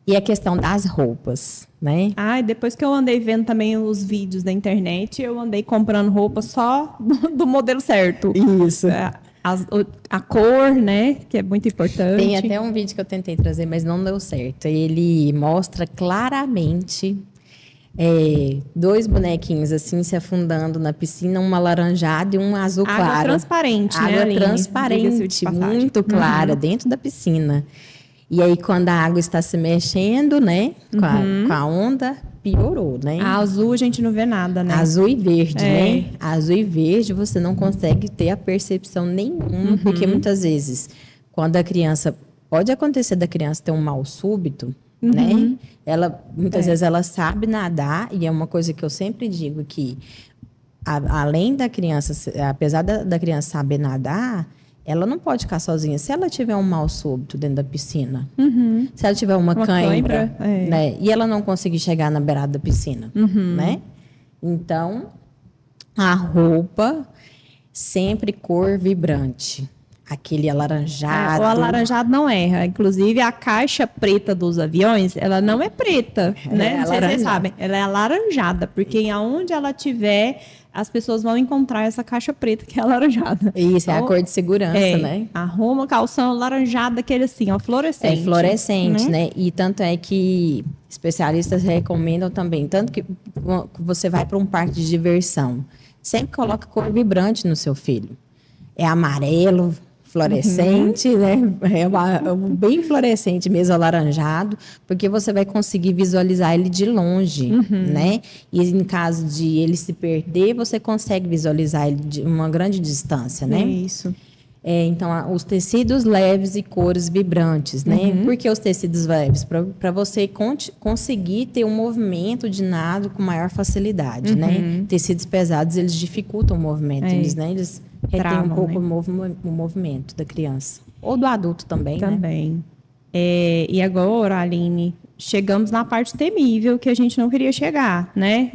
E a questão das roupas, né? Ah, e depois que eu andei vendo também os vídeos da internet, eu andei comprando roupa só do modelo certo. Isso. A cor, né? Que é muito importante. Tem até um vídeo que eu tentei trazer, mas não deu certo. Ele mostra claramente dois bonequinhos assim se afundando na piscina, um alaranjado e um azul claro. Água transparente, né, Água Aline? transparente, Diga-se de passagem. muito clara, dentro da piscina. E aí, quando a água está se mexendo, né, com a onda, piorou, né? A azul a gente não vê nada, né? Azul e verde, né? Azul e verde você não consegue ter a percepção nenhuma, porque muitas vezes, quando a criança... Pode acontecer da criança ter um mal súbito, né? Muitas vezes ela sabe nadar, e é uma coisa que eu sempre digo que, além da criança, apesar da criança saber nadar, ela não pode ficar sozinha. Se ela tiver um mal súbito dentro da piscina, se ela tiver uma cãibra, né? E ela não conseguir chegar na beirada da piscina, né? Então, a roupa, sempre cor vibrante. Aquele alaranjado. O alaranjado não erra. Inclusive, a caixa preta dos aviões, ela não é preta, né? Não sei se vocês sabem. Ela é alaranjada, porque aonde ela tiver, as pessoas vão encontrar essa caixa preta que é alaranjada. Isso, é a cor de segurança, né? Arruma calção alaranjado, aquele assim, ó, fluorescente. É fluorescente, né? E tanto é que especialistas recomendam também, tanto que você vai para um parque de diversão, sempre coloca cor vibrante no seu filho. É amarelo, fluorescente, né? Bem fluorescente mesmo, alaranjado, porque você vai conseguir visualizar ele de longe, né? E em caso de ele se perder, você consegue visualizar ele de uma grande distância, né? Isso. Então, os tecidos leves e cores vibrantes, né? Por que os tecidos leves? Para você conseguir ter um movimento de nado com maior facilidade, né? Tecidos pesados, eles dificultam o movimento, eles retêm um pouco, né, o movimento da criança. Ou do adulto também, Também. né? E agora, Aline, chegamos na parte temível que a gente não queria chegar, né?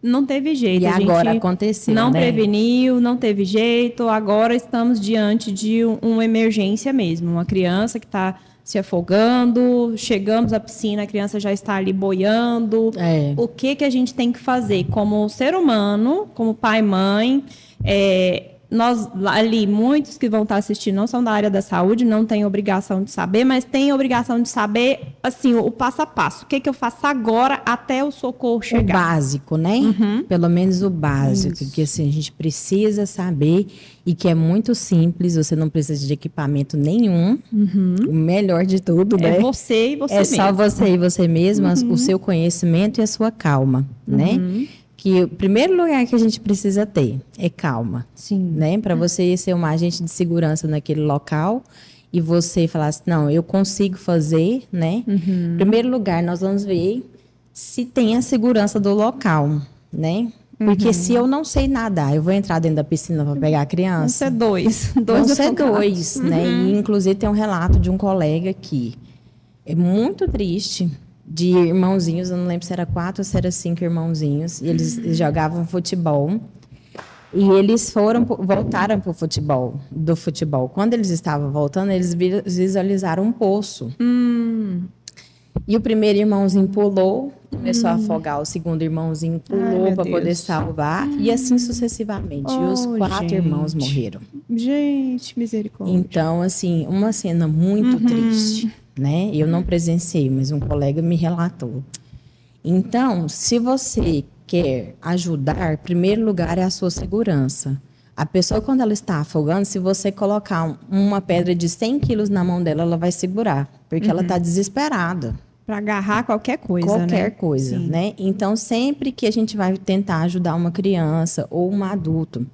Não teve jeito. E agora aconteceu, não né? preveniu, não teve jeito. Agora estamos diante de uma emergência mesmo. Uma criança que está se afogando, chegamos à piscina, a criança já está ali boiando. O que a gente tem que fazer como ser humano, como pai e mãe? Nós, ali, muitos que vão estar assistindo não são da área da saúde, não têm obrigação de saber, mas têm obrigação de saber, assim, o passo a passo. O que eu faço agora até o socorro chegar? O básico, né? Pelo menos o básico, que assim, a gente precisa saber e que é muito simples, você não precisa de equipamento nenhum. O melhor de tudo, né? É você e você mesmo. É só você e você mesmo, o seu conhecimento e a sua calma, né? Que o primeiro lugar que a gente precisa ter é calma. Sim. Né? Para você ser um agente de segurança naquele local e você falar assim, não, eu consigo fazer, né? Em primeiro lugar, nós vamos ver se tem a segurança do local, né? Porque se eu não sei nadar, eu vou entrar dentro da piscina para pegar a criança? Vão ser dois. Vão ser dois, né? E, inclusive, tem um relato de um colega aqui. É muito triste. De irmãozinhos, eu não lembro se era 4 ou se era 5 irmãozinhos, e eles jogavam futebol, e eles voltaram para o futebol, do futebol. Quando eles estavam voltando, eles visualizaram um poço. E o primeiro irmãozinho pulou, começou a afogar, o segundo irmãozinho pulou para poder salvar, e assim sucessivamente. E os 4 irmãos morreram. Gente, misericórdia. Então, assim, uma cena muito triste. Né? Eu não presenciei, mas um colega me relatou. Então, se você quer ajudar, em primeiro lugar é a sua segurança. A pessoa, quando ela está afogando, se você colocar uma pedra de 100 quilos na mão dela, ela vai segurar, porque ela está desesperada. Para agarrar qualquer coisa, Qualquer coisa, né? Então, sempre que a gente vai tentar ajudar uma criança ou um adulto,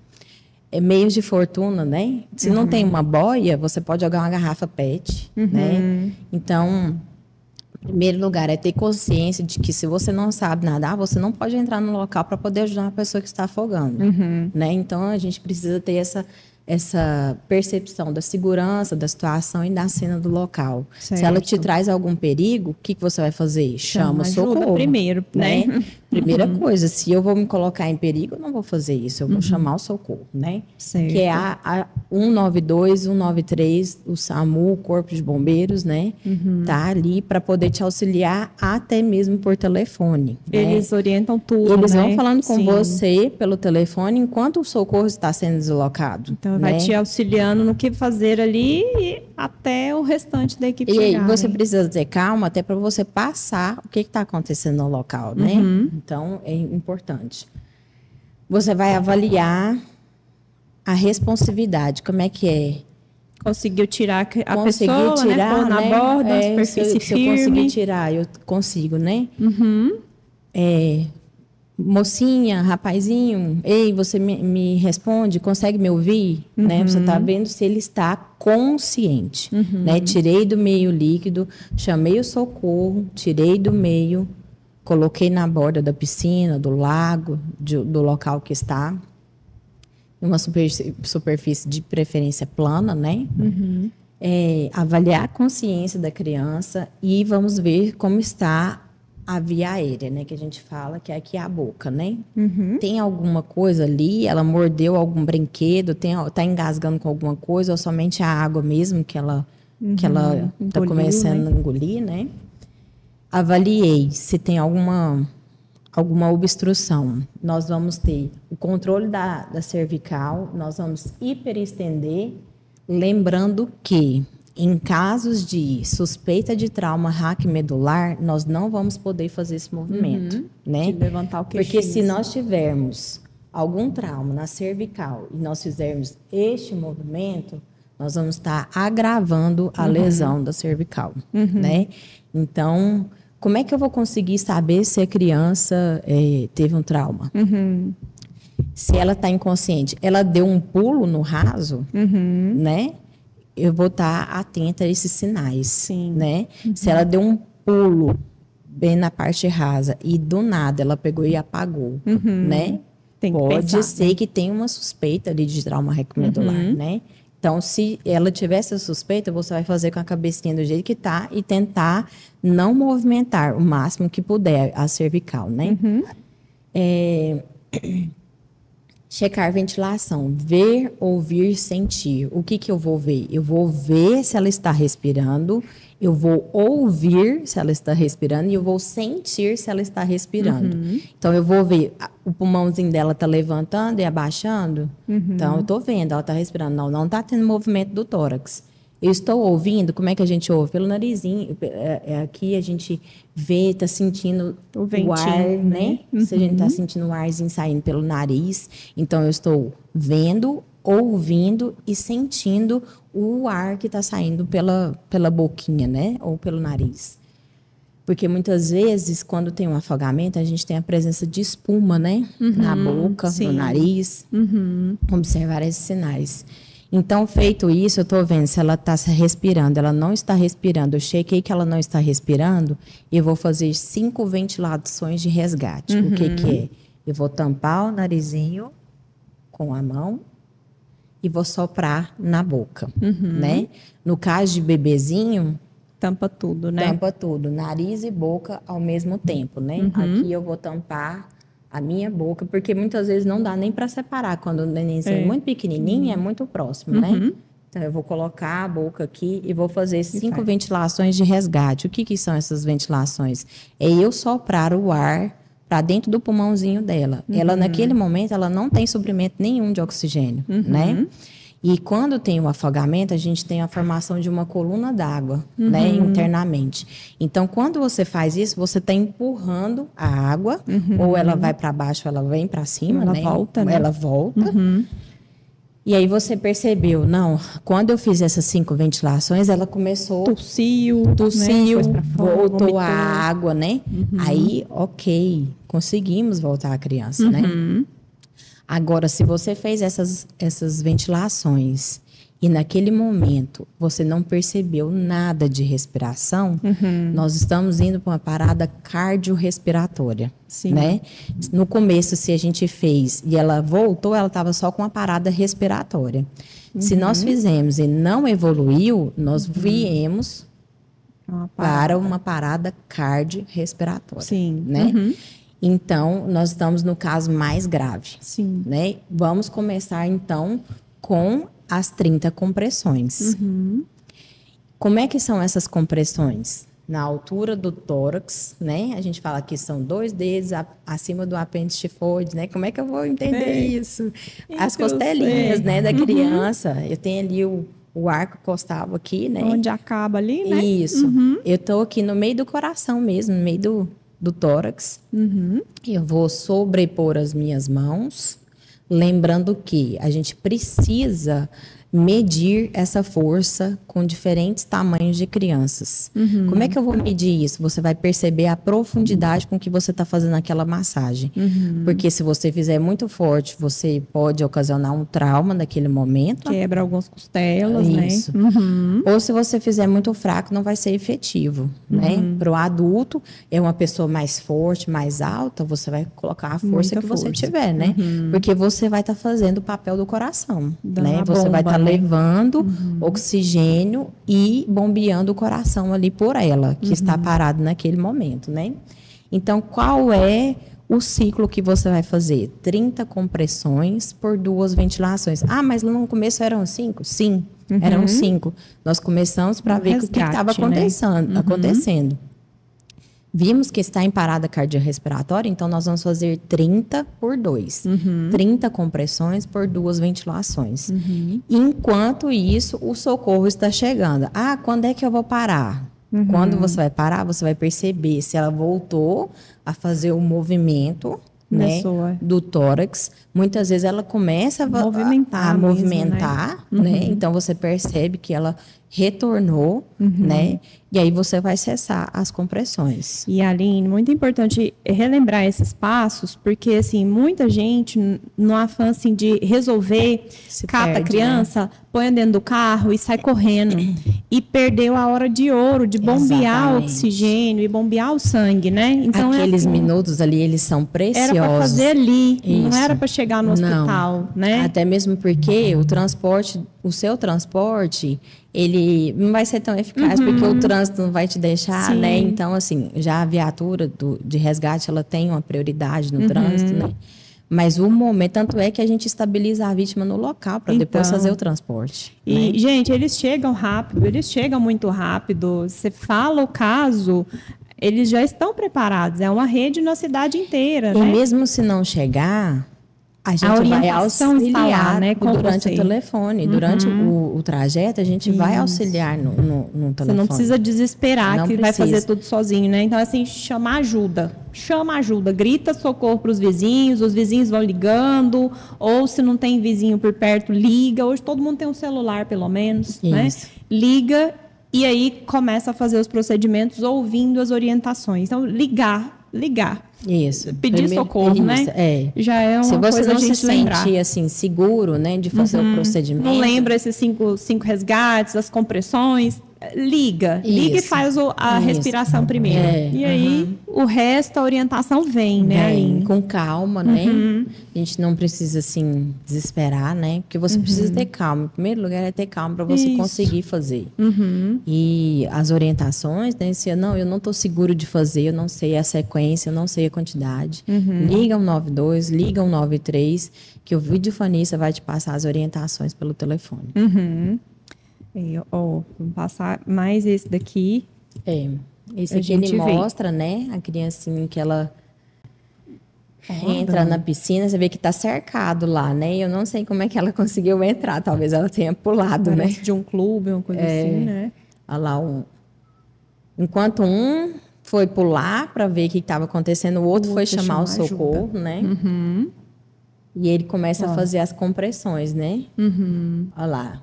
meios de fortuna, né? Se não tem uma boia, você pode jogar uma garrafa PET, né? Então, em primeiro lugar, é ter consciência de que se você não sabe nadar, você não pode entrar no local para poder ajudar uma pessoa que está afogando, né? Então, a gente precisa ter essa percepção da segurança, da situação e da cena do local. Certo. Se ela te traz algum perigo, o que você vai fazer? Chama socorro. Primeiro, né? Primeira coisa, se eu vou me colocar em perigo, eu não vou fazer isso, eu vou chamar o socorro, né? Certo. Que é a 192, 193, o SAMU, o Corpo de Bombeiros, né? Tá ali para poder te auxiliar até mesmo por telefone. Eles orientam tudo, Eles né? vão falando com você pelo telefone enquanto o socorro está sendo deslocado. Então, vai te auxiliando no que fazer ali e até o restante da equipe chegar. E aí, você precisa ter calma até para você passar o que está acontecendo no local, né? Então, é importante. Você vai avaliar a responsividade, como é que é? Conseguiu tirar a pessoa, né? Pôr na borda, a superfície firme. Se eu conseguir tirar, eu consigo, né? Mocinha, rapazinho, ei, você me responde, consegue me ouvir? Né? Você está vendo se ele está consciente. Né? Tirei do meio líquido, chamei o socorro, tirei do meio, coloquei na borda da piscina, do lago, do local que está. Uma superfície de preferência plana, né? Avaliar a consciência da criança e vamos ver como está a via aérea, né? Que a gente fala que é aqui a boca, né? Tem alguma coisa ali? Ela mordeu algum brinquedo? Tá engasgando com alguma coisa? Ou somente a água mesmo que ela está começando a engolir, né? Avaliei se tem alguma obstrução. Nós vamos ter o controle da cervical, nós vamos hiperestender, lembrando que em casos de suspeita de trauma raquimedular, nós não vamos poder fazer esse movimento, né? De levantar o queixo. Porque se nós tivermos algum trauma na cervical e nós fizermos este movimento, nós vamos estar agravando a lesão da cervical, né? Então, como é que eu vou conseguir saber se a criança teve um trauma? Se ela está inconsciente, ela deu um pulo no raso, né? Eu vou estar atenta a esses sinais, né? Se ela deu um pulo bem na parte rasa e do nada ela pegou e apagou, né? Tem que Pode pensar, ser que tenha uma suspeita ali de trauma raquimedular, né? Então, se ela tiver essa suspeita, você vai fazer com a cabecinha do jeito que tá e tentar não movimentar o máximo que puder a cervical, né? Checar ventilação, ver, ouvir, sentir. O que eu vou ver? Eu vou ver se ela está respirando, eu vou ouvir se ela está respirando e eu vou sentir se ela está respirando. Então, eu vou ver, o pulmãozinho dela está levantando e abaixando. Então, eu estou vendo, ela está respirando. Não está tendo movimento do tórax. Eu estou ouvindo, como é que a gente ouve? Pelo narizinho. Aqui a gente vê, está sentindo o ventinho, o ar, né? Se a gente está sentindo o arzinho saindo pelo nariz. Então, eu estou vendo, ouvindo e sentindo o ar que está saindo pela boquinha, né? Ou pelo nariz. Porque muitas vezes, quando tem um afogamento, a gente tem a presença de espuma, né? Na boca, no nariz. Observar esses sinais. Então, feito isso, eu estou vendo se ela está respirando, ela não está respirando. Eu chequei que ela não está respirando e eu vou fazer 5 ventilações de resgate. O que é? Eu vou tampar o narizinho com a mão e vou soprar na boca, né? No caso de bebezinho... Tampa tudo, né? Tampa tudo, nariz e boca ao mesmo tempo, né? Aqui eu vou tampar a minha boca, porque muitas vezes não dá nem para separar. Quando o nenenzinho é muito pequenininho, é muito próximo, né? Então, eu vou colocar a boca aqui e vou fazer 5 ventilações de resgate. O que são essas ventilações? É eu soprar o ar para dentro do pulmãozinho dela. Ela, naquele momento, ela não tem suprimento nenhum de oxigênio, né? E quando tem o afogamento, a gente tem a formação de uma coluna d'água, né, internamente. Então, quando você faz isso, você está empurrando a água, ou ela vai para baixo, ou ela vem para cima, ela né? volta, né? Ela volta. E aí você percebeu, não, quando eu fiz essas 5 ventilações, ela começou... Tossiu, né? Voltou a água, né? Aí, ok, conseguimos voltar a criança, né? Agora, se você fez essas ventilações e naquele momento você não percebeu nada de respiração, nós estamos indo para uma parada cardiorrespiratória, né? No começo, se a gente fez e ela voltou, ela estava só com uma parada respiratória. Se nós fizemos e não evoluiu, nós viemos para uma parada cardiorrespiratória, né? Então, nós estamos no caso mais grave. Né? Vamos começar, então, com as 30 compressões. Como é que são essas compressões? Na altura do tórax, né? A gente fala que são 2 dedos acima do apêndice tifoide, né? Como é que eu vou entender isso? As costelinhas, né, da criança. Eu tenho ali o arco costal aqui, né? Onde acaba ali, né? Isso. Eu estou aqui no meio do coração mesmo, no meio do tórax. Eu vou sobrepor as minhas mãos, lembrando que a gente precisa medir essa força com diferentes tamanhos de crianças. Como é que eu vou medir isso? Você vai perceber a profundidade com que você está fazendo aquela massagem. Porque se você fizer muito forte, você pode ocasionar um trauma naquele momento. Quebra algumas costelas, isso, né? Ou se você fizer muito fraco, não vai ser efetivo, né? Para o adulto, é uma pessoa mais forte, mais alta, você vai colocar a força que você tiver, né? Porque você vai estar fazendo o papel do coração, né? Você vai estar levando oxigênio e bombeando o coração ali por ela, que está parado naquele momento, né? Então, qual é o ciclo que você vai fazer? 30 compressões por 2 ventilações. Ah, mas no começo eram 5? Sim, eram 5. Nós começamos para ver o que estava acontecendo. Vimos que está em parada cardiorrespiratória, então nós vamos fazer 30 por 2. 30 compressões por 2 ventilações. Enquanto isso, o socorro está chegando. Ah, quando é que eu vou parar? Quando você vai parar, você vai perceber se ela voltou a fazer o movimento, né, do tórax. Muitas vezes ela começa a movimentar, né? Então você percebe que ela retornou, né? E aí você vai cessar as compressões. E, Aline, muito importante relembrar esses passos, porque, assim, muita gente, no afã, assim, de resolver, cata a criança, né? Põe dentro do carro e sai correndo. E perdeu a hora de ouro, de bombear o oxigênio e bombear o sangue, né? Então, aqueles minutos ali, eles são preciosos. Era para fazer ali, não era para chegar no hospital, né? Até mesmo porque o transporte o seu transporte, ele não vai ser tão eficaz, porque o trânsito não vai te deixar, né? Então, assim, já a viatura de resgate, ela tem uma prioridade no trânsito, né? Mas o momento, tanto é que a gente estabiliza a vítima no local para depois fazer o transporte. E, né? gente, eles chegam rápido, eles chegam muito rápido. Você fala o caso, eles já estão preparados. É uma rede na cidade inteira, E né? mesmo se não chegar, a gente vai orientação está lá, auxiliar, né, com durante você. o telefone. Durante o trajeto, a gente vai auxiliar no telefone. Você não precisa desesperar Não que vai precisa. fazer tudo sozinho, né? Então, assim, chama ajuda. Chama ajuda. Grita socorro para os vizinhos vão ligando. Ou se não tem vizinho por perto, liga. Hoje todo mundo tem um celular, pelo menos, né? Liga e aí começa a fazer os procedimentos ouvindo as orientações. Então, ligar. Isso. Pedir socorro, né? Já é uma se você coisa não a gente se lembrar. sentir assim, seguro, né, de fazer o procedimento. Não lembra esses cinco resgates, as compressões? Liga e faz a respiração primeiro. E aí, o resto, a orientação vem, né, Aline? Com calma, né? A gente não precisa, assim, desesperar, né? Porque você precisa ter calma. Em primeiro lugar, é ter calma para você conseguir fazer. E as orientações, né? Se eu não estou seguro de fazer, eu não sei a sequência, eu não sei a quantidade. Liga 192, liga 193, que o videofonista vai te passar as orientações pelo telefone. Vamos passar mais esse daqui. Esse aqui ele mostra, né, a criancinha que ela entra na piscina, você vê que tá cercado lá, né? Eu não sei como é que ela conseguiu entrar, talvez ela tenha pulado, Parece né? de um clube, uma coisa assim, né? Olha lá, enquanto um foi pular para ver o que estava acontecendo, o outro foi chamar o socorro, né? E ele começa a fazer as compressões, né? Olha lá.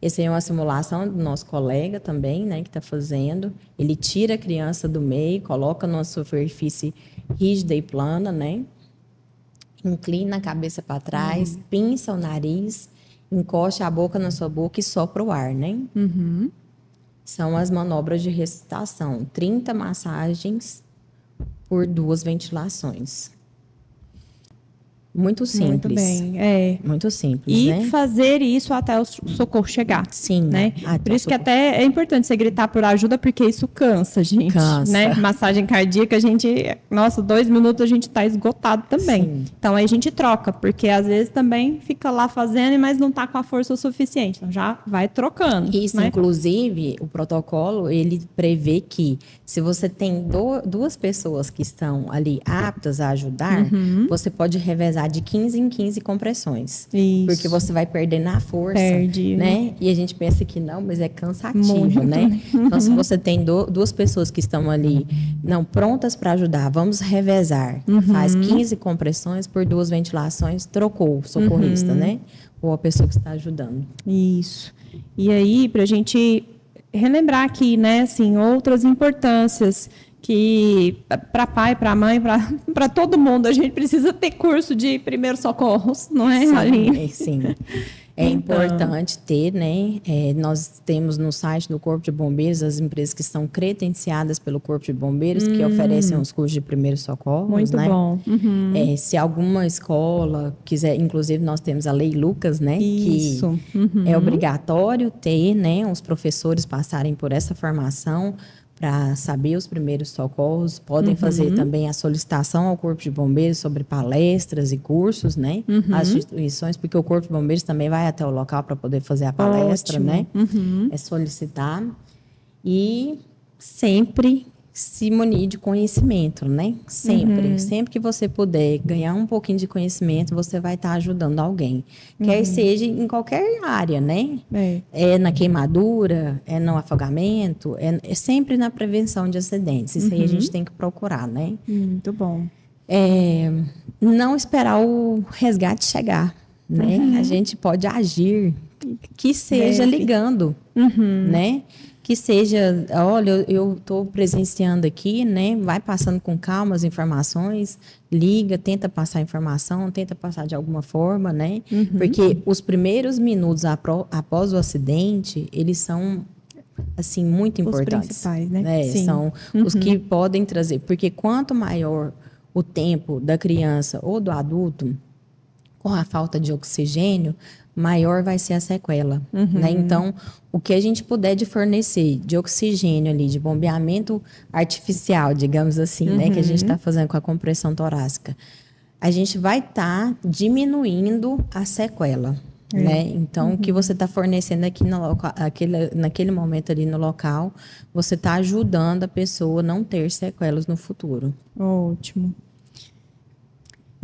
Essa é uma simulação do nosso colega também, né, que está fazendo. Ele tira a criança do meio, coloca numa superfície rígida e plana, né? Inclina a cabeça para trás, pinça o nariz, encosta a boca na sua boca e sopra o ar, né? São as manobras de ressuscitação. 30 massagens por 2 ventilações. Muito simples. Muito bem, Muito simples, e né? fazer isso até o socorro chegar. Sim. Né? Por isso que até é importante você gritar por ajuda, porque isso cansa, gente. Cansa. Né? Massagem cardíaca, 2 minutos a gente está esgotado também. Sim. Então, aí a gente troca, porque às vezes também fica lá fazendo, mas não está com a força o suficiente. Então, já vai trocando. Isso, né? inclusive, o protocolo, ele prevê que se você tem 2 pessoas que estão ali aptas a ajudar, você pode revezar de 15 em 15 compressões. Isso. Porque você vai perdendo a força, né? E a gente pensa que não, mas é cansativo, muito, né? Então, se você tem 2 pessoas que estão ali, prontas para ajudar, vamos revezar. Faz 15 compressões por 2 ventilações, trocou o socorrista, né? Ou a pessoa que está ajudando. Isso. E aí, para a gente relembrar aqui, né, assim, outras importâncias que para pai, para mãe, para todo mundo, a gente precisa ter curso de primeiros socorros, não é, Aline? Sim. É importante ter, né? Nós temos no site do Corpo de Bombeiros as empresas que estão credenciadas pelo Corpo de Bombeiros, que oferecem os cursos de primeiros socorros. Muito né? bom. Se alguma escola quiser, inclusive nós temos a Lei Lucas, né? Isso. Que é obrigatório ter, né? Os professores passarem por essa formação para saber os primeiros socorros, podem fazer também a solicitação ao Corpo de Bombeiros sobre palestras e cursos, né? As instituições, porque o Corpo de Bombeiros também vai até o local para poder fazer a palestra, né? É solicitar e sempre se munir de conhecimento, né? Sempre que você puder ganhar um pouquinho de conhecimento, você vai estar ajudando alguém. Quer seja em qualquer área, né? É na queimadura, é no afogamento, é sempre na prevenção de acidentes. Isso aí a gente tem que procurar, né? Muito bom. Não esperar o resgate chegar, né? A gente pode agir, que seja ligando, né? Que seja, olha, eu estou presenciando aqui, né? Vai passando com calma as informações, liga, tenta passar a informação, tenta passar de alguma forma, né? Porque os primeiros minutos após o acidente, eles são, assim, muito importantes. Os principais, né? Sim. São os que podem trazer. Porque quanto maior o tempo da criança ou do adulto com a falta de oxigênio, maior vai ser a sequela, né? Então, o que a gente puder de fornecer de oxigênio ali, de bombeamento artificial, digamos assim, né? Que a gente está fazendo com a compressão torácica, a gente vai estar diminuindo a sequela, né? Então, o que você está fornecendo aqui naquele momento ali no local, você está ajudando a pessoa a não ter sequelas no futuro. Ótimo.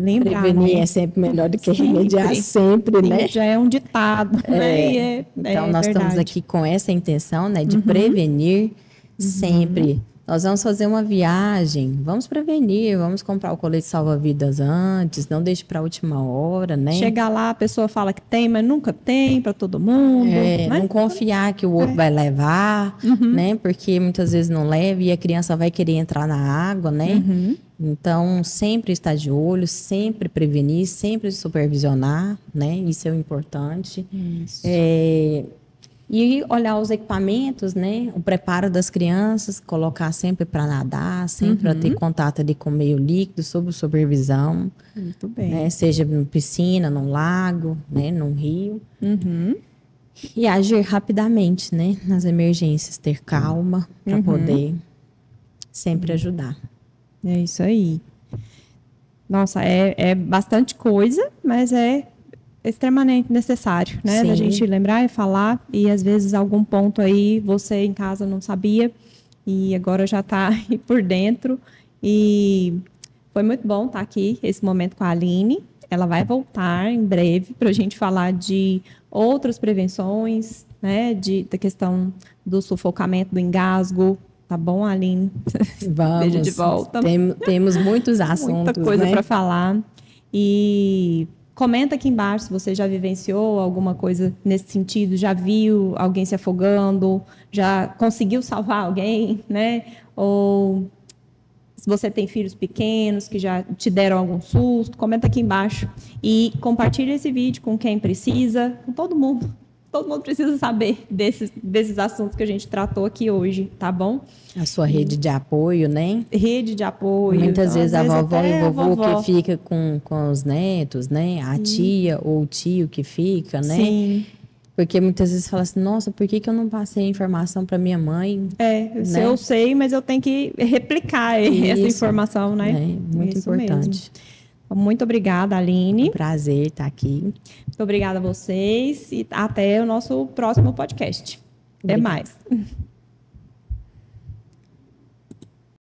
Lembrar, prevenir né? é sempre melhor do que remediar sempre, né? Já é um ditado, né? Então, nós estamos verdade. aqui com essa intenção, né, de prevenir sempre. Nós vamos fazer uma viagem, vamos prevenir, vamos comprar o colete salva-vidas antes, não deixe para a última hora, né? Chegar lá, a pessoa fala que tem, mas nunca tem para todo mundo. Né? Não confiar que o outro vai levar, né? Porque muitas vezes não leva e a criança vai querer entrar na água, né? Então, sempre estar de olho, sempre prevenir, sempre supervisionar, né? Isso é o importante. Isso. E olhar os equipamentos, né? O preparo das crianças, colocar sempre para nadar, sempre para ter contato ali com o meio líquido, sob supervisão. Muito bem. Né? Seja em piscina, num lago, né? Num rio. E agir rapidamente, né? Nas emergências, ter calma para poder sempre ajudar. É isso aí. Nossa, é bastante coisa, mas é extremamente necessário, né? Da gente lembrar e falar, e às vezes algum ponto aí você em casa não sabia e agora já está aí por dentro. E foi muito bom estar aqui esse momento com a Aline. Ela vai voltar em breve para a gente falar de outras prevenções, né? Da questão do sufocamento, do engasgo. Tá bom, Aline? Vamos. Beijo de volta. Temos muitos assuntos, muita coisa, né, para falar. E comenta aqui embaixo se você já vivenciou alguma coisa nesse sentido, já viu alguém se afogando, já conseguiu salvar alguém, né? Ou se você tem filhos pequenos que já te deram algum susto, comenta aqui embaixo. E compartilha esse vídeo com quem precisa, com todo mundo. Todo mundo precisa saber desses assuntos que a gente tratou aqui hoje, tá bom? A sua rede de apoio, né? Rede de apoio. Muitas vezes a vovó e o vovô vovó que fica com os netos, né? A tia ou o tio que fica, né? Sim. Porque muitas vezes fala assim, nossa, por que eu não passei a informação para minha mãe? Se eu sei, mas eu tenho que replicar essa informação, né? Muito Isso importante. Mesmo. Muito obrigada, Aline. É um prazer estar aqui. Muito obrigada a vocês e até o nosso próximo podcast. Até mais.